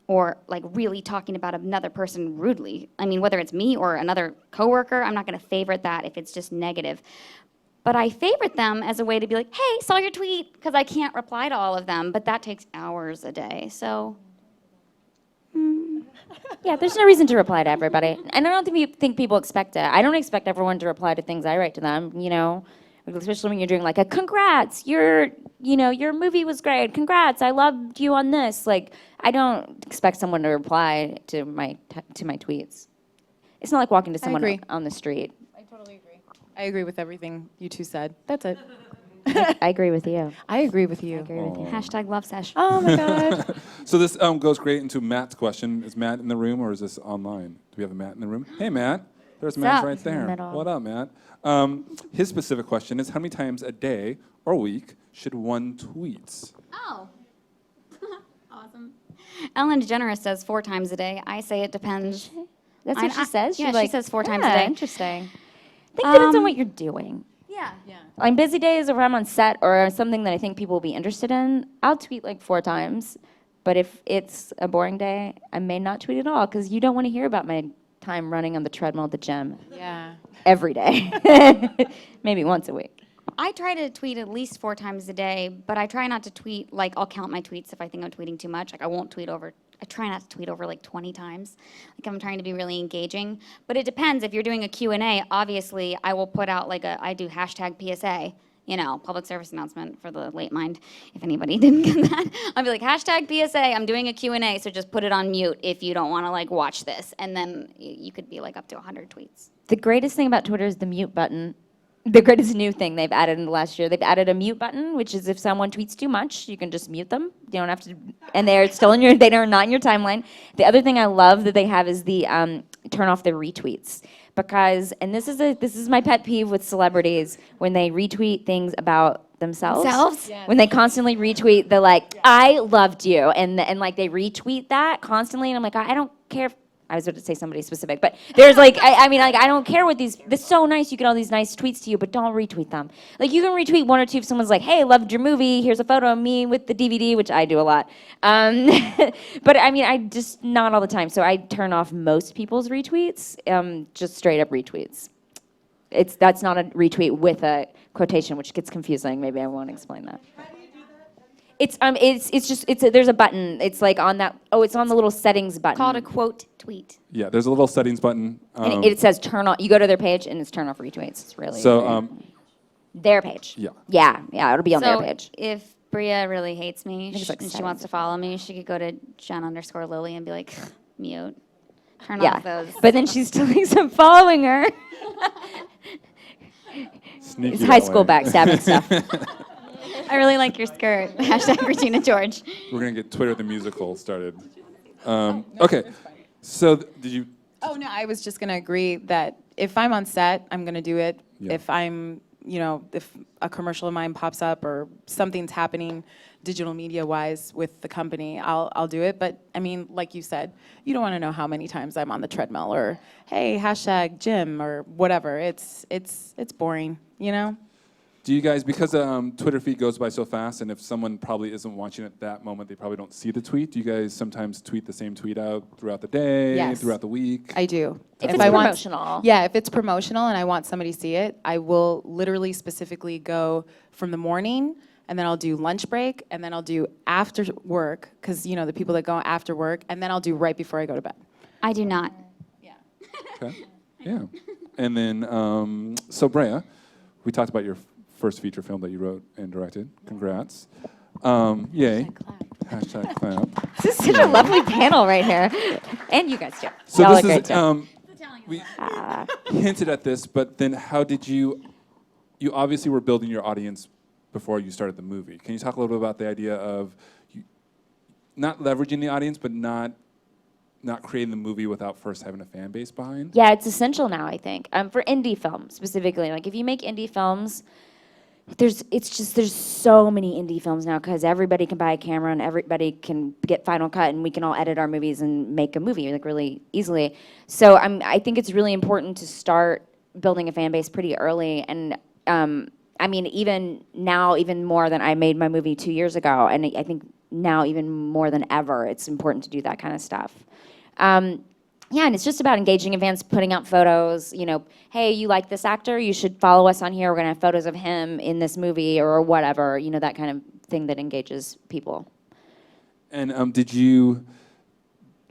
or really talking about another person rudely. I mean, whether it's me or another coworker, I'm not going to favorite that if it's just negative. But I favorite them as a way to be like, hey, saw your tweet, because I can't reply to all of them, but that takes hours a day, so. Yeah, there's no reason to reply to everybody. And I don't think people expect it. I don't expect everyone to reply to things I write to them, especially when you're doing a congrats, your movie was great, congrats, I loved you on this. I don't expect someone to reply to my tweets. It's not like walking to someone on the street. I totally agree. I agree with everything you two said. That's it. I agree with you. I agree with you. Hashtag love sesh. Oh my God. So this goes great into Matt's question. Is Matt in the room, or is this online? Do we have a Matt in the room? Hey, Matt. There's Matt right there. What up, Matt? His specific question is, how many times a day or week should one tweet? Oh. Awesome. Ellen DeGeneres says 4 times a day. I say it depends. That's what she says? Yeah, she says 4 times a day. Interesting. I think it depends on what you're doing. Yeah. On busy days, or if I'm on set or something that I think people will be interested in, I'll tweet 4 times. But if it's a boring day, I may not tweet at all, because you don't want to hear about my time running on the treadmill at the gym. Yeah. Every day. Maybe once a week. I try to tweet at least 4 times a day, but I try not to tweet, I'll count my tweets if I think I'm tweeting too much. I won't tweet over, I try not to tweet over 20 times. I'm trying to be really engaging. But it depends. If you're doing a Q&A, obviously I will put out I do hashtag PSA, public service announcement for the late mind, if anybody didn't get that. I'll be hashtag PSA, I'm doing a Q&A, so just put it on mute if you don't want to watch this. And then you could be up to 100 tweets. The greatest thing about Twitter is the mute button. The greatest new thing they've added in the last year. They've added a mute button, which is if someone tweets too much, you can just mute them. You don't have to, and they're still they are not in your timeline. The other thing I love that they have is the turn off the retweets, because, and this is my pet peeve with celebrities, when they retweet things about themselves. Yes. When they constantly retweet the I loved you, and they retweet that constantly, and I'm I don't care if, I was about to say somebody specific, but there's I don't care what this is so nice, you get all these nice tweets to you, but don't retweet them. You can retweet 1 or 2 if someone's hey, loved your movie, here's a photo of me with the DVD, which I do a lot. But I just, not all the time. So I turn off most people's retweets, just straight up retweets. That's not a retweet with a quotation, which gets confusing. Maybe I won't explain that. There's a button. It's on that. Oh, it's on the little settings button. Called a quote tweet. Yeah, there's a little settings button. And it says turn off. You go to their page and it's turn off retweets. It's really their page. Yeah, it'll be on their page. If Brea really hates me and she wants to follow. follow me, she could go to Jen_Lilley and be mute. Turn off those. But then she still thinks I'm following her. Sneaky It's high that school way. backstabbing stuff. I really like your skirt. Hashtag Regina George. We're gonna get Twitter the musical started. Okay, so did you? Oh, no, I was just going to agree that if I'm on set, I'm going to do it. Yeah. If I'm, if a commercial of mine pops up or something's happening digital media-wise with the company, I'll do it. But, I mean, like you said, you don't want to know how many times I'm on the treadmill or, hey, hashtag gym or whatever. It's boring, Do you guys, because Twitter feed goes by so fast, and if someone probably isn't watching at that moment, they probably don't see the tweet. Do you guys sometimes tweet the same tweet out throughout the day, Yes. throughout the week? I do. If it's promotional. If it's promotional and I want somebody to see it, I will literally specifically go from the morning, and then I'll do lunch break, and then I'll do after work, because, the people that go after work, and then I'll do right before I go to bed. I do not. Okay. Yeah. And then, so Brea, we talked about your first feature film that you wrote and directed. Congrats. Yay. Hashtag clap. This is such a lovely panel right here. And you guys too. So Y'all this are is, great too. we hinted at this, but then how did you obviously were building your audience before you started the movie. Can you talk a little bit about the idea of not leveraging the audience, but not creating the movie without first having a fan base behind? Yeah, it's essential now, I think. For indie films specifically. Like if you make indie films, there's so many indie films now because everybody can buy a camera and everybody can get Final Cut and we can all edit our movies and make a movie like really easily. So I think it's really important to start building a fan base pretty early. And I mean, even now, even more than I made my movie 2 years ago. And I think now even more than ever, it's important to do that kind of stuff. Yeah, and it's just about engaging in fans, putting out photos, hey, you like this actor? You should follow us on here. We're going to have photos of him in this movie or whatever, that kind of thing that engages people. And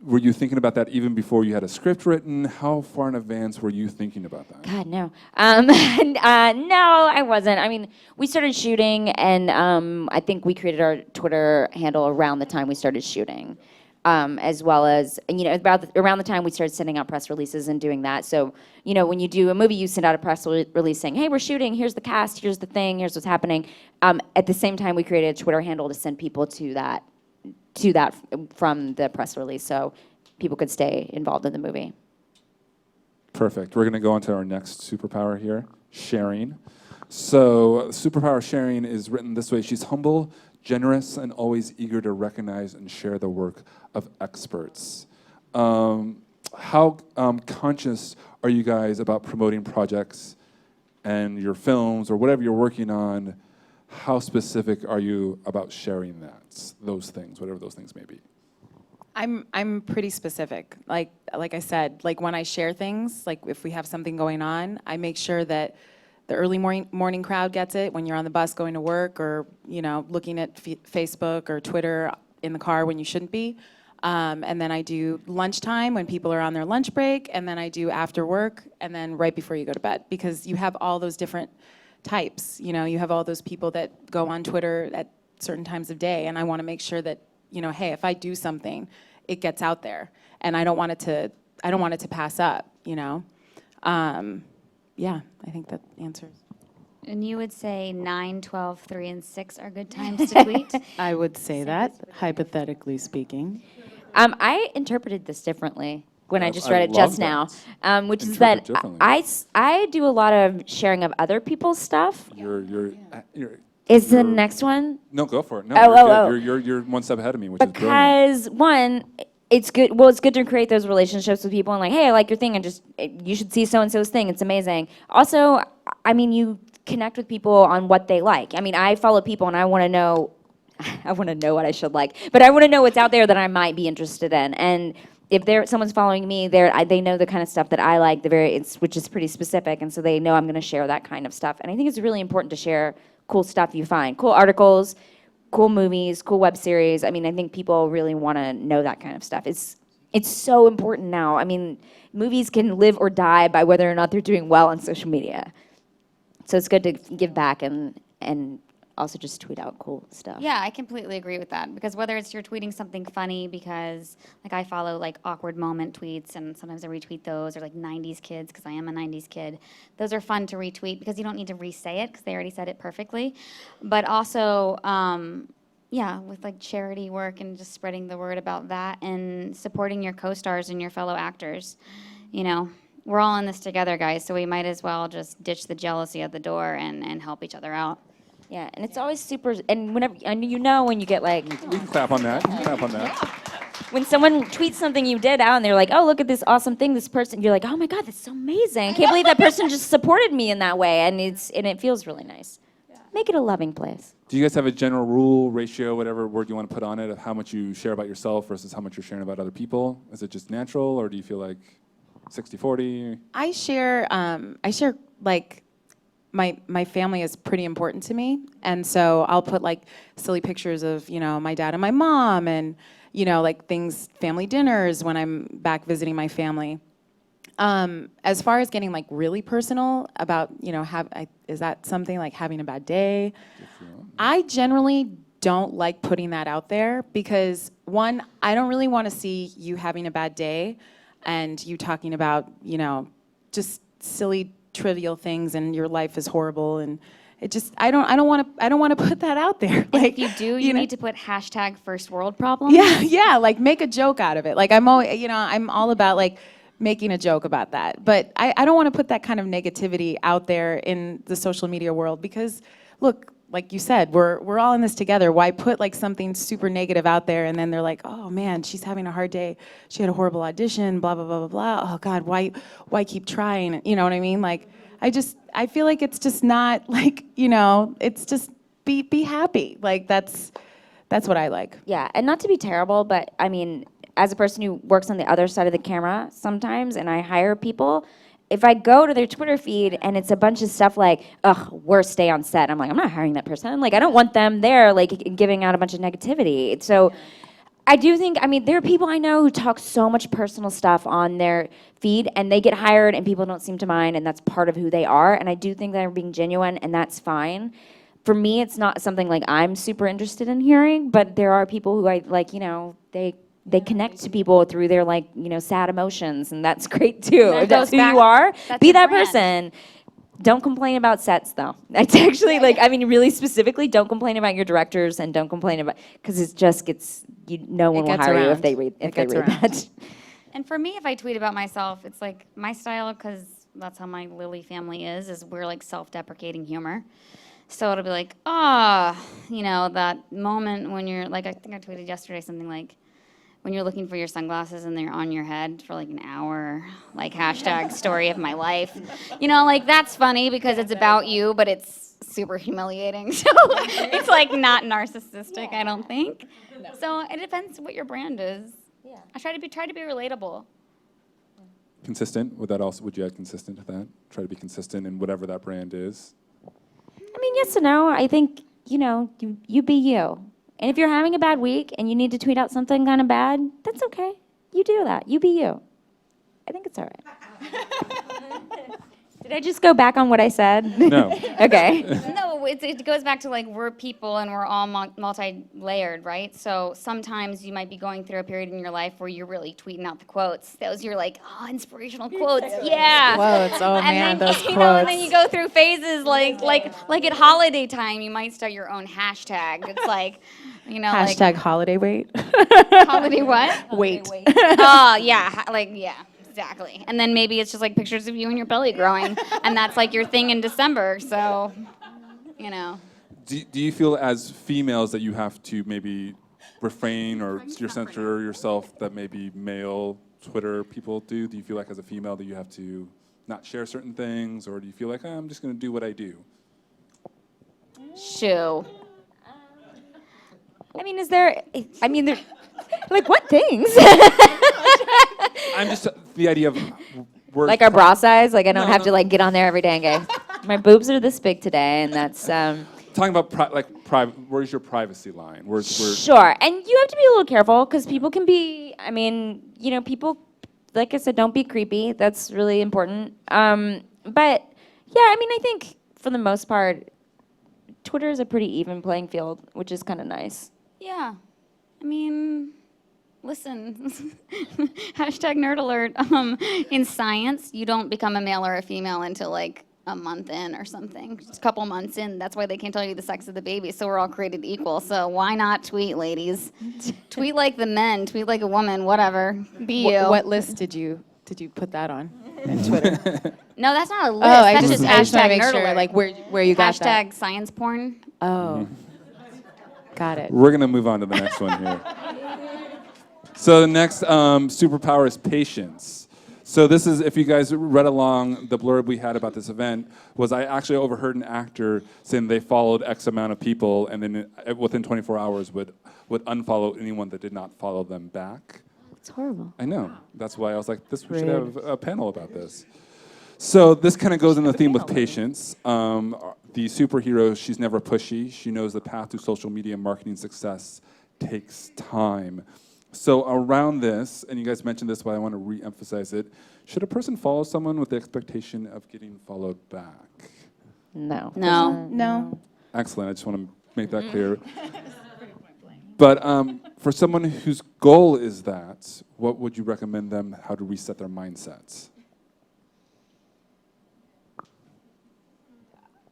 were you thinking about that even before you had a script written? How far in advance were you thinking about that? God, no. No, I wasn't. I mean, we started shooting, and I think we created our Twitter handle around the time we started shooting. As well as, around the time we started sending out press releases and doing that. So, when you do a movie, you send out a press release saying, hey, we're shooting, here's the cast, here's the thing, here's what's happening. At the same time, we created a Twitter handle to send people to that from the press release so people could stay involved in the movie. Perfect. We're going to go on to our next superpower here, sharing. So, superpower sharing is written this way. She's humble, generous, and always eager to recognize and share the work of experts. How conscious are you guys about promoting projects and your films or whatever you're working on? How specific are you about sharing those things, whatever those things may be? I'm pretty specific. Like I said, like when I share things, like if we have something going on, I make sure that the early morning crowd gets it when you're on the bus going to work or, looking at Facebook or Twitter in the car when you shouldn't be. And then I do lunchtime when people are on their lunch break, and then I do after work, and then right before you go to bed, because you have all those different types. You have all those people that go on Twitter at certain times of day, and I want to make sure that, hey, if I do something, it gets out there, and I don't want it to pass up, Yeah, I think that answers. And you would say 9, 12, 3, and 6 are good times to tweet? I would say that, hypothetically speaking. I interpreted this differently when I just read it just now, which is that I do a lot of sharing of other people's stuff. Is the next one? No, go for it. No, you're one step ahead of me, which is brilliant. Because one, it's good. Well, it's good to create those relationships with people and like, hey, I like your thing, and you should see so and so's thing. It's amazing. Also, I mean, you connect with people on what they like. I mean, I follow people, and I want to know. I want to know what I should like, but I want to know what's out there that I might be interested in. And if someone's following me, they know the kind of stuff that I like, which is pretty specific, and so they know I'm going to share that kind of stuff. And I think it's really important to share cool stuff you find, cool articles, cool movies, cool web series. I mean, I think people really want to know that kind of stuff. It's so important now. I mean, movies can live or die by whether or not they're doing well on social media. So it's good to give back and also just tweet out cool stuff. Yeah, I completely agree with that, because whether it's you're tweeting something funny, because like I follow like awkward moment tweets and sometimes I retweet those, or like 90s kids because I am a 90s kid. Those are fun to retweet because you don't need to re-say it because they already said it perfectly. But also, yeah, with like charity work and just spreading the word about that and supporting your co-stars and your fellow actors. You know, we're all in this together, guys, so we might as well just ditch the jealousy at the door and help each other out. Yeah, and it's always super, and whenever, and you know when you get like... We can clap on that. We can clap on that. When someone tweets something you did out and they're like, oh, look at this awesome thing, this person, you're like, oh my God, that's so amazing. I can't believe that person just supported me in that way, and it feels really nice. Make it a loving place. Do you guys have a general rule, ratio, whatever word you want to put on it, of how much you share about yourself versus how much you're sharing about other people? Is it just natural, or do you feel like 60-40? I share like, my family is pretty important to me, and so I'll put like silly pictures of, you know, my dad and my mom, and, you know, like things, family dinners when I'm back visiting my family. As far as getting like really personal about, you know, is that something like having a bad day? I generally don't like putting that out there because, one, I don't really want to see you having a bad day and you talking about, you know, just silly trivial things and your life is horrible, and it just I don't want to put that out there. Like, if you do, you need to put hashtag first world problems. Yeah, like make a joke out of it. Like I'm all about like making a joke about that. But I don't want to put that kind of negativity out there in the social media world because, look, like you said, we're all in this together. Why put like something super negative out there and then they're like, oh man, she's having a hard day. She had a horrible audition, blah, blah, blah, blah, blah. Oh God, why keep trying? You know what I mean? Like, I feel like it's just not like, you know, it's just be happy. Like that's what I like. Yeah, and not to be terrible, but I mean, as a person who works on the other side of the camera sometimes and I hire people, if I go to their Twitter feed and it's a bunch of stuff like, ugh, worst day on set, I'm like, I'm not hiring that person. Like, I don't want them there, like, giving out a bunch of negativity. So I do think, I mean, there are people I know who talk so much personal stuff on their feed and they get hired and people don't seem to mind and that's part of who they are. And I do think they're being genuine and that's fine. For me, it's not something like I'm super interested in hearing, but there are people who I, like, you know, they connect to people through their, like, you know, sad emotions, and that's great too. If that's who you are, be that person. Don't complain about sets, though. That's actually, like, I mean, really specifically, don't complain about your directors and don't complain about, because it just gets, no one will hire you if they read that. And for me, if I tweet about myself, it's like my style, because that's how my Lilley family is we're like self-deprecating humor. So it'll be like, you know, that moment when you're, like, I think I tweeted yesterday something like, when you're looking for your sunglasses and they're on your head for like an hour, like hashtag story of my life. You know, like that's funny because it's about you, but it's super humiliating. So it's like not narcissistic, I don't think. No. So it depends what your brand is. Yeah. I try to be relatable. Consistent, would you add consistent to that? Try to be consistent in whatever that brand is? I mean, yes and no. I think, you know, you be you. And if you're having a bad week and you need to tweet out something kind of bad, that's okay. You do that. You be you. I think it's all right. Did I just go back on what I said? No. Okay. No, it goes back to like we're people and we're all multi-layered, right? So sometimes you might be going through a period in your life where you're really tweeting out the quotes. Those you're like, oh, inspirational quotes, yeah. Quotes, oh and man, then, those quotes. Know, and then you go through phases like at holiday time, you might start your own hashtag. It's like, you know, hashtag like, holiday weight. Holiday what? Wait. Oh yeah, like yeah. Exactly. And then maybe it's just like pictures of you and your belly growing, and that's like your thing in December, so, you know. Do you feel as females that you have to maybe refrain or censor yourself that maybe male Twitter people do? Do you feel like as a female that you have to not share certain things, or do you feel like, I'm just going to do what I do? Shoo. I mean, there, like what things? I'm just, the idea of words. Like our bra size? Like I don't have to like get on there every day and go, my boobs are this big today, and that's... Talking about private, where's your privacy line? Sure, and you have to be a little careful, because people can be, I mean, you know, people, like I said, don't be creepy. That's really important. But, yeah, I mean, I think for the most part, Twitter is a pretty even playing field, which is kind of nice. Yeah. I mean, listen, hashtag nerd alert. In science, you don't become a male or a female until like a month in or something. Just a couple months in. That's why they can't tell you the sex of the baby. So we're all created equal. So why not tweet, ladies? Tweet like the men. Tweet like a woman. Whatever. Be you. What list did you put that on? In Twitter. No, that's not a list. Oh, That's just I just wanna hashtag make nerd sure, alert. like where you got that. Hashtag science porn. Oh, got it. We're going to move on to the next one here. So the next superpower is patience. So this is, if you guys read along, the blurb we had about this event was I actually overheard an actor saying they followed X amount of people and then within 24 hours would unfollow anyone that did not follow them back. It's horrible. I know. That's why I was like, we should have a panel about this. So this kind of goes in the theme with patience. The superhero, she's never pushy. She knows the path to social media marketing success takes time. So around this, and you guys mentioned this, but I want to re-emphasize it, should a person follow someone with the expectation of getting followed back? No. No. Excellent. I just want to make that clear. But for someone whose goal is that, what would you recommend them how to reset their mindsets?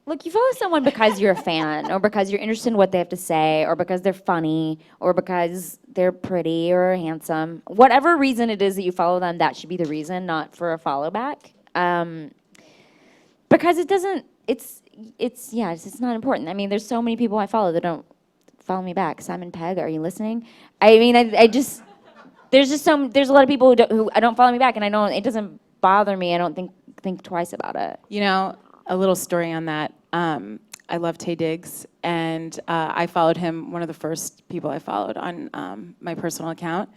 Look, you follow someone because you're a fan, or because you're interested in what they have to say, or because they're funny, or because they're pretty or handsome. Whatever reason it is that you follow them, that should be the reason, not for a follow back. Because it doesn't, it's not important. I mean, there's so many people I follow that don't follow me back. Simon Pegg, are you listening? I mean, there's a lot of people who don't follow me back, and it doesn't bother me. I don't think twice about it. You know, a little story on that. I love Taye Diggs, and I followed him, one of the first people I followed on my personal account.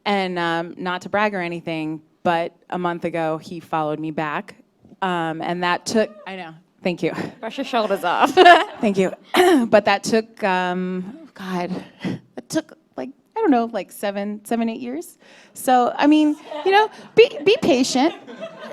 And not to brag or anything, but a month ago he followed me back, and that took, I know, thank you. Brush your shoulders off. Thank you. But that took, it took like, I don't know, like 7, 8 years. So, I mean, you know, be patient.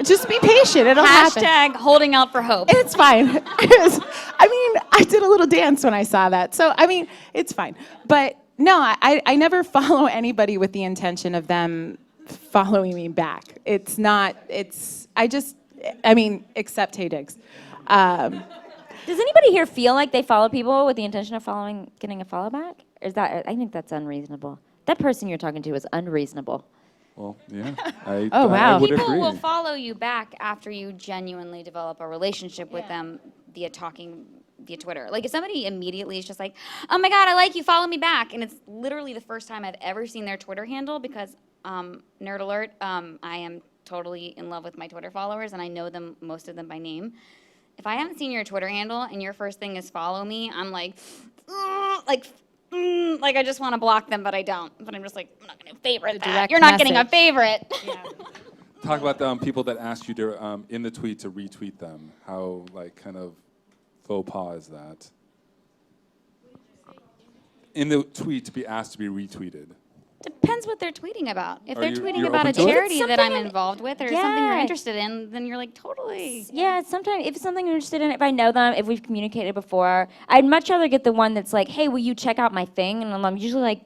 Just be patient. It'll happen. Hashtag holding out for hope. It's fine. I mean, I did a little dance when I saw that. So, I mean, it's fine. But no, I never follow anybody with the intention of them following me back. It's not, I mean, except Taye Diggs. Does anybody here feel like they follow people with the intention of getting a follow back? Or is that, I think that's unreasonable. That person you're talking to is unreasonable. Well, yeah. Oh, wow. I would People agree. will follow you back after you genuinely develop a relationship with them via Twitter. Like if somebody immediately is just like, oh my God, I like you, follow me back. And it's literally the first time I've ever seen their Twitter handle because, nerd alert, I am totally in love with my Twitter followers and I know them, most of them by name. If I haven't seen your Twitter handle and your first thing is follow me, I'm like I just want to block them, but I don't. But I'm just like, I'm not going to favorite that. You're not getting a favorite. Yeah. Talk about people that ask you to, in the tweet to retweet them. How, kind of faux pas is that? In the tweet to be asked to be retweeted. Depends what they're tweeting about. If they're tweeting you're about a open to it? charity that I'm involved with or something you're interested in, then you're like, totally. Yeah, sometimes if it's something you're interested in, if I know them, if we've communicated before, I'd much rather get the one that's like, hey, will you check out my thing? And I'm usually like,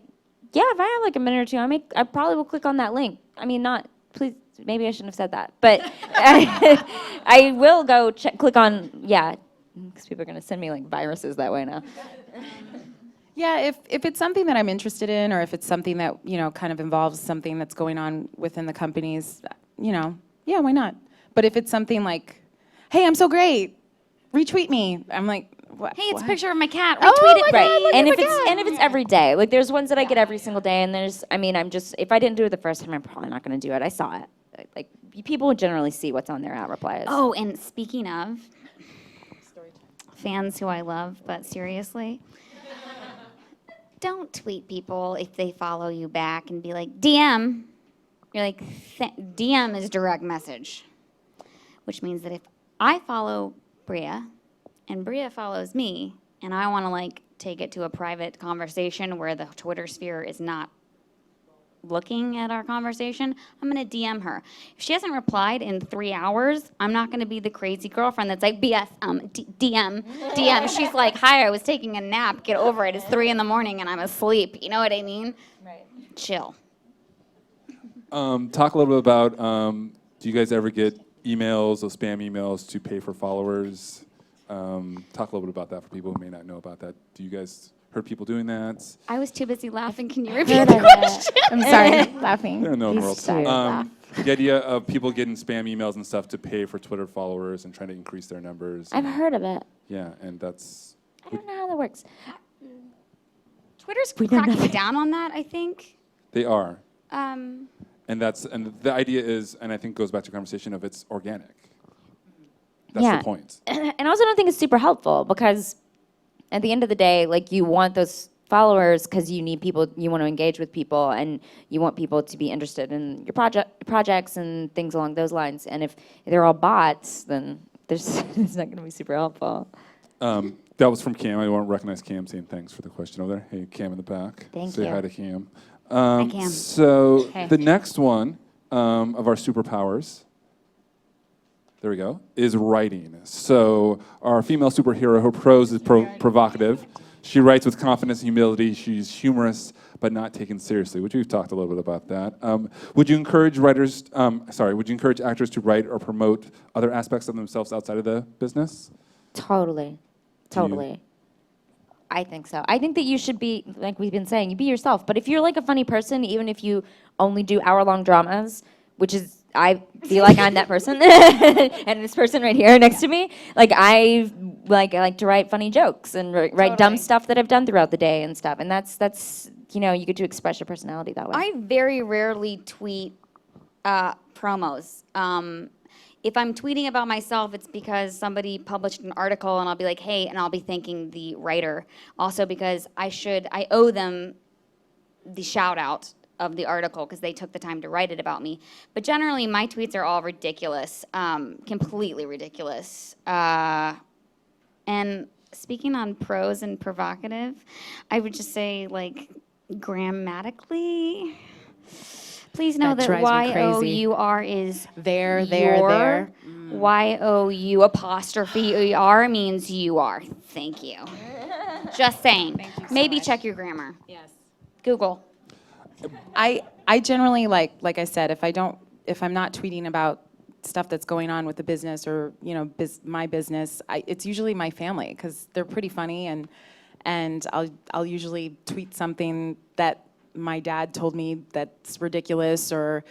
yeah, if I have like a minute or two, I probably will click on that link. I mean, please, maybe I shouldn't have said that. But I will go click on, because people are going to send me like viruses that way now. Yeah, if it's something that I'm interested in, or if it's something that, kind of involves something that's going on within the companies, yeah, why not? But if it's something like, hey, I'm so great, retweet me, I'm like, what? Hey, it's a picture of my cat, retweet Oh, it. Right. And if it's every day, like there's ones that I get every single day, and if I didn't do it the first time, I'm probably not going to do it. I saw it. Like people generally see what's on their at replies. Oh, and speaking of fans who I love, but seriously, don't tweet people if they follow you back and be like, DM. You're like, DM is direct message, which means that if I follow Brea and Brea follows me and I want to take it to a private conversation where the Twitter sphere is not looking at our conversation, I'm gonna DM her. If she hasn't replied in 3 hours, I'm not gonna be the crazy girlfriend that's like, BS, DM. She's like, hi, I was taking a nap, get over it. It's 3 in the morning and I'm asleep. You know what I mean? Right. Chill. Talk a little bit about, do you guys ever get emails or spam emails to pay for followers? Talk a little bit about that for people who may not know about that. Do you guys heard people doing that? I was too busy laughing. Can you repeat the question? I'm sorry, laughing. They're in the world. The idea of people getting spam emails and stuff to pay for Twitter followers and trying to increase their numbers. I've heard of it. Yeah, and that's... I don't know how that works. Twitter's cracking down on that, I think. They are. Um, And the idea is, and I think goes back to the conversation of it's organic. That's yeah. the point. And I also don't think it's super helpful because at the end of the day, like you want those followers because you need people, you want to engage with people and you want people to be interested in your projects and things along those lines. And if they're all bots, then it's not going to be super helpful. That was from Cam. I want to recognize Cam saying thanks for the question over there. Hey, Cam in the back. Thank Say you. hi to Cam. Hi, Cam. So Hey. the next one of our superpowers, there we go, is writing. So our female superhero, her prose is provocative. She writes with confidence and humility. She's humorous, but not taken seriously, which we've talked a little bit about that. Would you encourage would you encourage actors to write or promote other aspects of themselves outside of the business? Totally. I think so. I think that you should be, like we've been saying, you be yourself. But if you're like a funny person, even if you only do hour-long dramas, which is, I feel like I'm that person, and this person right here next to me, like I like to write funny jokes and write dumb stuff that I've done throughout the day and stuff. And that's you get to express your personality that way. I very rarely tweet promos. If I'm tweeting about myself, it's because somebody published an article and I'll be like, hey, and I'll be thanking the writer. Also because I owe them the shout out of the article because they took the time to write it about me. But generally, my tweets are all ridiculous, completely ridiculous. And speaking on prose and provocative, I would just say, like, grammatically, please know that Y-O-U-R is there. Y-O-U apostrophe R means you are. Thank you. Just saying. Thank you so Maybe much. check your grammar. Yes. Google. I generally like I said, if I'm not tweeting about stuff that's going on with the business or my business, it's usually my family because they're pretty funny and I'll usually tweet something that my dad told me that's ridiculous or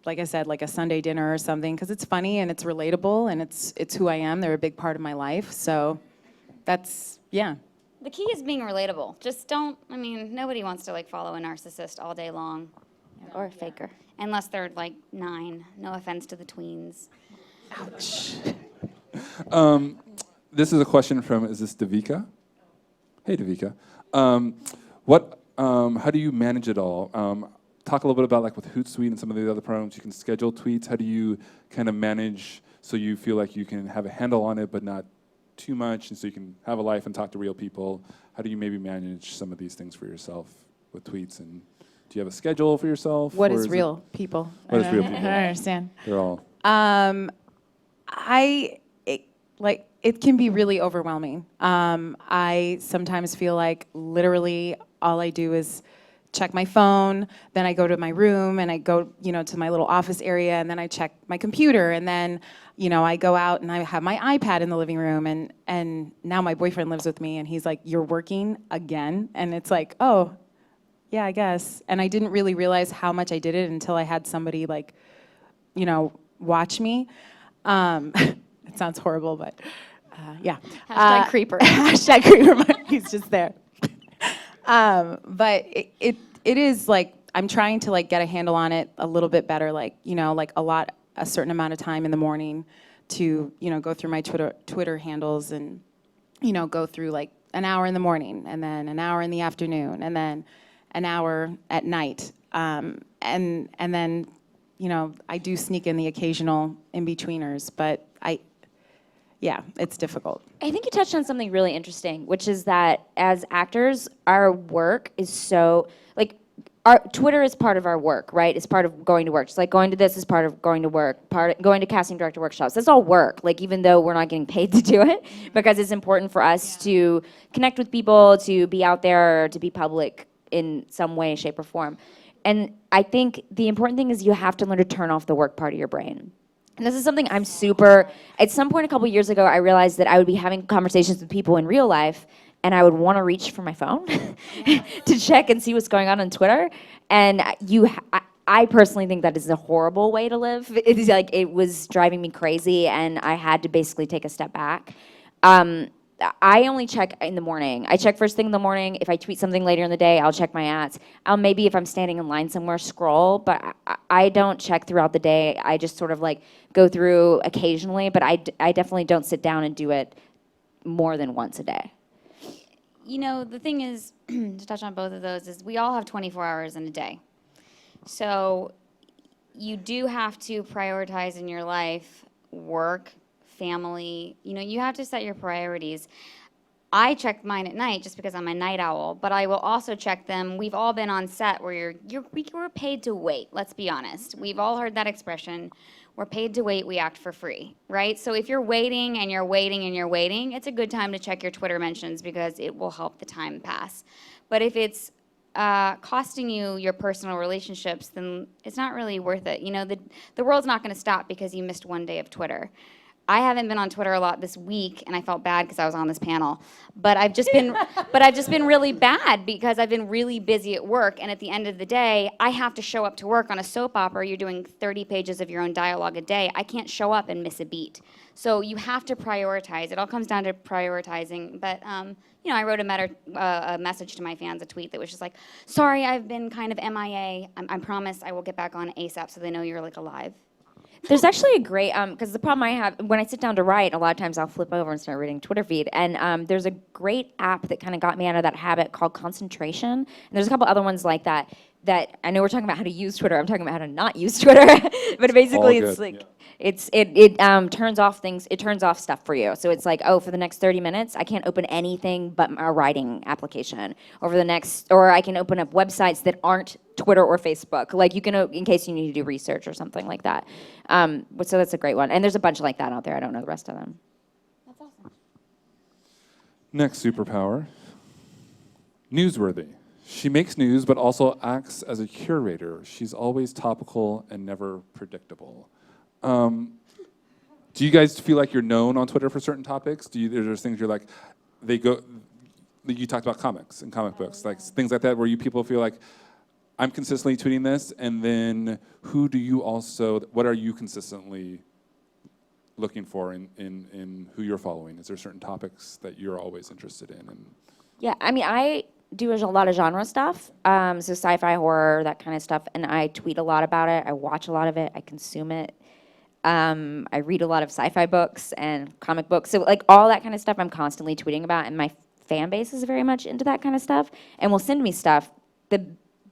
like I said, like a Sunday dinner or something because it's funny and it's relatable and it's who I am. They're a big part of my life. So that's, yeah. The key is being relatable. Just nobody wants to follow a narcissist all day long. Or a faker. Unless they're 9. No offense to the tweens. Ouch. This is a question from, is this Devika? Hey, Devika. How do you manage it all? Talk a little bit about with Hootsuite and some of the other programs, you can schedule tweets. How do you kind of manage so you feel like you can have a handle on it but not too much and so you can have a life and talk to real people? How do you maybe manage some of these things for yourself with tweets? And do you have a schedule for yourself? What is real people? What is real people? I don't understand. They're all. It can be really overwhelming. I sometimes feel like literally all I do is check my phone, then I go to my room and I go, to my little office area and then I check my computer and then, I go out and I have my iPad in the living room and now my boyfriend lives with me and he's like, you're working again? And it's like, oh, yeah, I guess. And I didn't really realize how much I did it until I had somebody watch me. It sounds horrible, but yeah. Hashtag creeper. Hashtag creeper, but he's just there. But it is I'm trying to get a handle on it a little bit better, a certain amount of time in the morning to, go through my Twitter handles and, go through an hour in the morning and then an hour in the afternoon and then an hour at night. And then, I do sneak in the occasional in-betweeners, but yeah, it's difficult. I think you touched on something really interesting, which is that as actors, our work is so, Twitter is part of our work, right? It's part of going to work. Just like going to this is part of going to work, going to casting director workshops. That's all work, like even though we're not getting paid to do it, because it's important for us to connect with people, to be out there, to be public in some way, shape, or form. And I think the important thing is you have to learn to turn off the work part of your brain. And this is something at some point a couple years ago, I realized that I would be having conversations with people in real life, and I would want to reach for my phone to check and see what's going on Twitter. And I personally think that is a horrible way to live. It's like, it was driving me crazy, and I had to basically take a step back. I only check in the morning. I check first thing in the morning. If I tweet something later in the day, I'll check my ads. I'll maybe, if I'm standing in line somewhere, scroll, but I don't check throughout the day. I just sort of like go through occasionally, but I definitely don't sit down and do it more than once a day. You know, the thing is, to touch on both of those, is we all have 24 hours in a day. So you do have to prioritize in your life work, family. You know, you have to set your priorities. I check mine at night just because I'm a night owl, but I will also check them. We've all been on set where we're paid to wait, let's be honest. We've all heard that expression. We're paid to wait, we act for free, right? So if you're waiting and you're waiting and you're waiting, it's a good time to check your Twitter mentions because it will help the time pass. But if it's costing you your personal relationships, then it's not really worth it. You know, the world's not gonna stop because you missed one day of Twitter. I haven't been on Twitter a lot this week, and I felt bad because I was on this panel. But I've just been, really bad because I've been really busy at work. And at the end of the day, I have to show up to work on a soap opera. You're doing 30 pages of your own dialogue a day. I can't show up and miss a beat. So you have to prioritize. It all comes down to prioritizing. But you know, I wrote a message to my fans, a tweet that was just like, "Sorry, I've been kind of MIA. I promise I will get back on ASAP, so they know you're like alive." There's actually a great, because the problem I have, when I sit down to write, a lot of times I'll flip over and start reading Twitter feed, and there's a great app that kind of got me out of that habit called Concentration, and there's a couple other ones like that I know we're talking about how to use Twitter, I'm talking about how to not use Twitter, but basically it's like, it turns off things, it turns off stuff for you. So it's like, oh, for the next 30 minutes, I can't open anything but a writing application. Or I can open up websites that aren't Twitter or Facebook. Like you can, in case you need to do research or something like that. So that's a great one. And there's a bunch like that out there. I don't know the rest of them. That's awesome. Next superpower, newsworthy. She makes news, but also acts as a curator. She's always topical and never predictable. Do you guys feel like you're known on Twitter for certain topics? There's things you're like, you talked about comics and comic books, like things like that, where people feel like, I'm consistently tweeting this, and then what are you consistently looking for in who you're following? Is there certain topics that you're always interested in? Yeah, I mean, I do a lot of genre stuff, so sci-fi, horror, that kind of stuff, and I tweet a lot about it. I watch a lot of it. I consume it. I read a lot of sci-fi books and comic books. So like all that kind of stuff I'm constantly tweeting about, and my fan base is very much into that kind of stuff and will send me stuff. The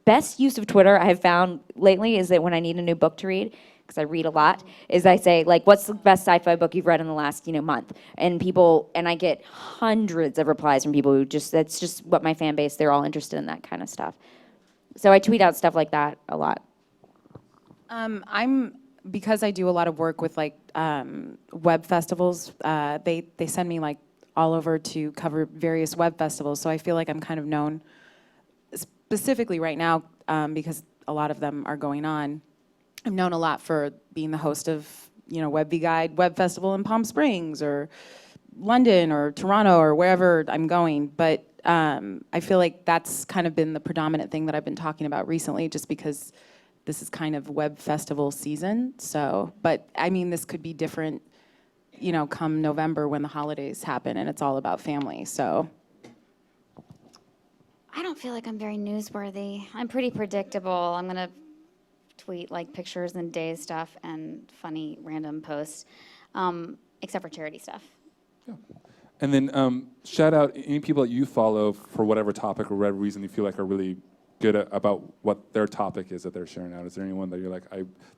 best use of Twitter I have found lately is that when I need a new book to read, because I read a lot, is I say, like, what's the best sci-fi book you've read in the last, month? And I get hundreds of replies from people who that's just what my fan base, they're all interested in that kind of stuff. So I tweet out stuff like that a lot. Because I do a lot of work with like web festivals, they send me like all over to cover various web festivals. So I feel like I'm kind of known specifically right now because a lot of them are going on. I'm known a lot for being the host of, WebV Guide Web Festival in Palm Springs or London or Toronto or wherever I'm going. But I feel like that's kind of been the predominant thing that I've been talking about recently, just because this is kind of web festival season. So, but I mean, this could be different, come November when the holidays happen and it's all about family, so. I don't feel like I'm very newsworthy. I'm pretty predictable. I'm gonna tweet like pictures and days stuff and funny random posts, except for charity stuff. Yeah. And then shout out any people that you follow for whatever topic or whatever reason you feel like are really good about what their topic is that they're sharing out. Is there anyone that you're like,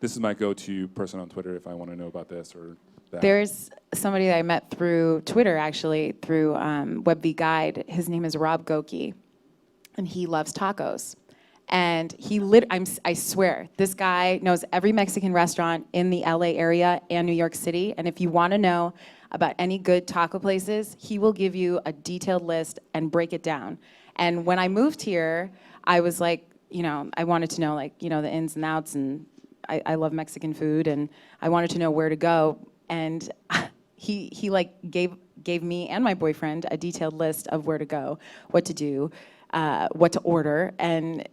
this is my go-to person on Twitter if I want to know about this or that? There's somebody that I met through Twitter, actually, through WebV Guide. His name is Rob Goki, and he loves tacos. And I swear, this guy knows every Mexican restaurant in the LA area and New York City. And if you want to know about any good taco places, he will give you a detailed list and break it down. And when I moved here, I was like, I wanted to know, the ins and outs, and I love Mexican food, and I wanted to know where to go. And he gave me and my boyfriend a detailed list of where to go, what to do, what to order, and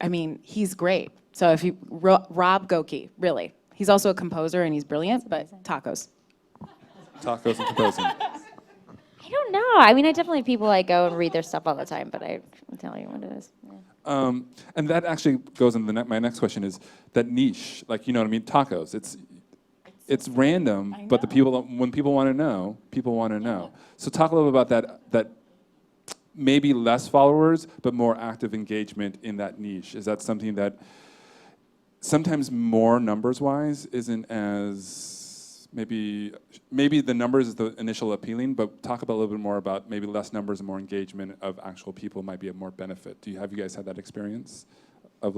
I mean, he's great. So if you, Rob Goki, really. He's also a composer and he's brilliant, but tacos. Tacos and composing. I don't know. I mean, I definitely have people go and read their stuff all the time, but I can tell you what it is. Yeah. And that actually goes into my next question is that niche, you know what I mean? Tacos. It's random, but when people want to know, people want to know. So talk a little about that maybe less followers, but more active engagement in that niche. Is that something that sometimes more numbers-wise isn't as, maybe the numbers is the initial appealing, but talk about a little bit more about maybe less numbers and more engagement of actual people might be of more benefit. Have you guys had that experience of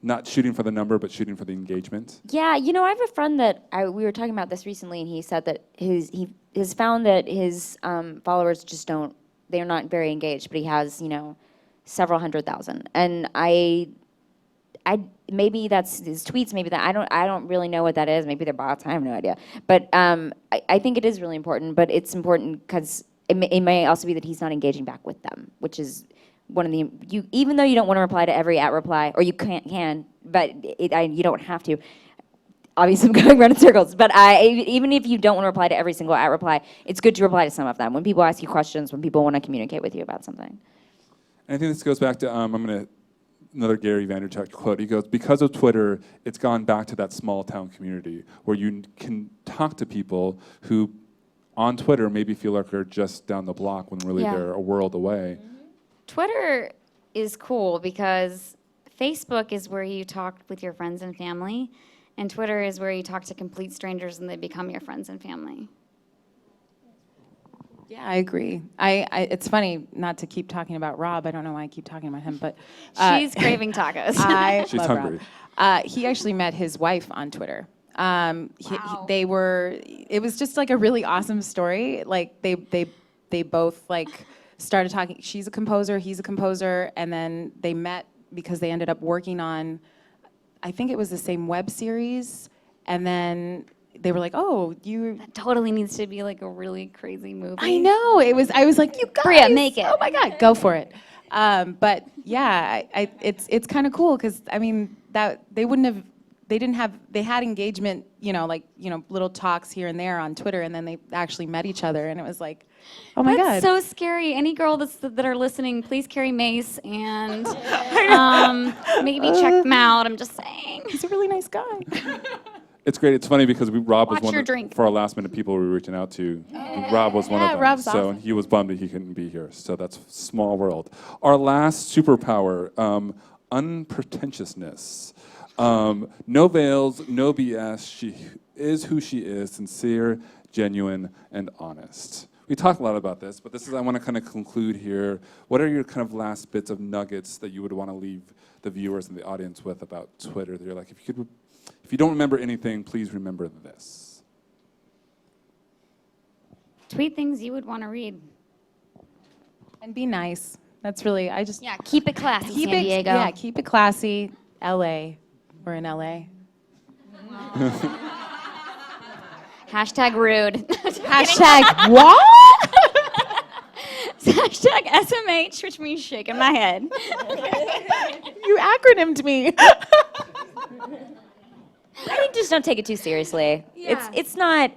not shooting for the number, but shooting for the engagement? Yeah, I have a friend that we were talking about this recently, and he said that he has found that his followers just they're not very engaged, but he has, several 100,000. And I maybe that's his tweets, maybe that, I don't really know what that is. Maybe they're bots, I have no idea. But I think it is really important, but it's important because it may also be that he's not engaging back with them, which is one of the, even though you don't want to reply to every @reply, or you can, but you don't have to. Obviously, I'm going around in circles, but even if you don't want to reply to every single @reply, it's good to reply to some of them. When people ask you questions, when people want to communicate with you about something. And I think this goes back to, another Gary Vaynerchuk quote. He goes, because of Twitter, it's gone back to that small town community where you can talk to people who on Twitter maybe feel like they're just down the block when really they're a world away. Twitter is cool because Facebook is where you talk with your friends and family, and Twitter is where you talk to complete strangers and they become your friends and family. Yeah, I agree. It's funny not to keep talking about Rob. I don't know why I keep talking about him, but she's craving tacos. She's love hungry. Rob. He actually met his wife on Twitter. It was just a really awesome story. They both started talking. She's a composer, he's a composer, and then they met because they ended up working on, I think it was the same web series, and then they were like, oh, that totally needs to be a really crazy movie. I know. I was like, you guys. Brea, make it. Oh my God, go for it. But yeah, it's kind of cool because that they had engagement, little talks here and there on Twitter, and then they actually met each other, and it was like, oh my God. That's so scary. Any girl that are listening, please carry mace and maybe check them out. I'm just saying. He's a really nice guy. It's great. It's funny because Rob was Watch your one drink. for our last minute people we were reaching out to. Rob was one of them. Rob's so awesome. he was bummed that he couldn't be here. So that's small world. Our last superpower, unpretentiousness. No veils, no BS. She is who she is, sincere, genuine, and honest. We talked a lot about this, but I want to kind of conclude here. What are your kind of last bits of nuggets that you would want to leave the viewers and the audience with about Twitter? That you're like, if you don't remember anything, please remember this. Tweet things you would want to read. And be nice. That's really, Yeah, keep it classy, San Diego. Yeah, keep it classy. LA. We're in LA. Hashtag rude. Hashtag what? Hashtag SMH, which means shaking my head. You acronymed me. I think just don't take it too seriously. Yeah. It's not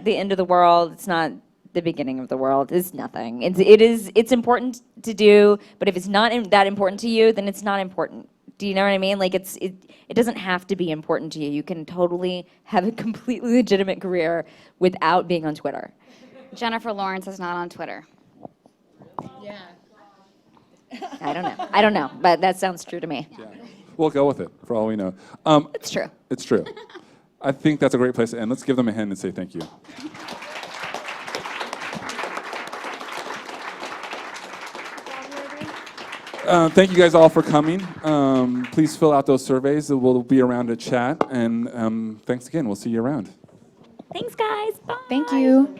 the end of the world. It's not the beginning of the world. It's nothing. It's important to do, but if it's not that important to you, then it's not important. Do you know what I mean? It doesn't have to be important to you. You can totally have a completely legitimate career without being on Twitter. Jennifer Lawrence is not on Twitter. Yeah. I don't know, but that sounds true to me. Yeah. We'll go with it, for all we know. It's true. It's true. I think that's a great place to end. Let's give them a hand and say thank you. Thank you guys all for coming. Please fill out those surveys. We'll be around to chat. And thanks again. We'll see you around. Thanks, guys. Bye. Thank you.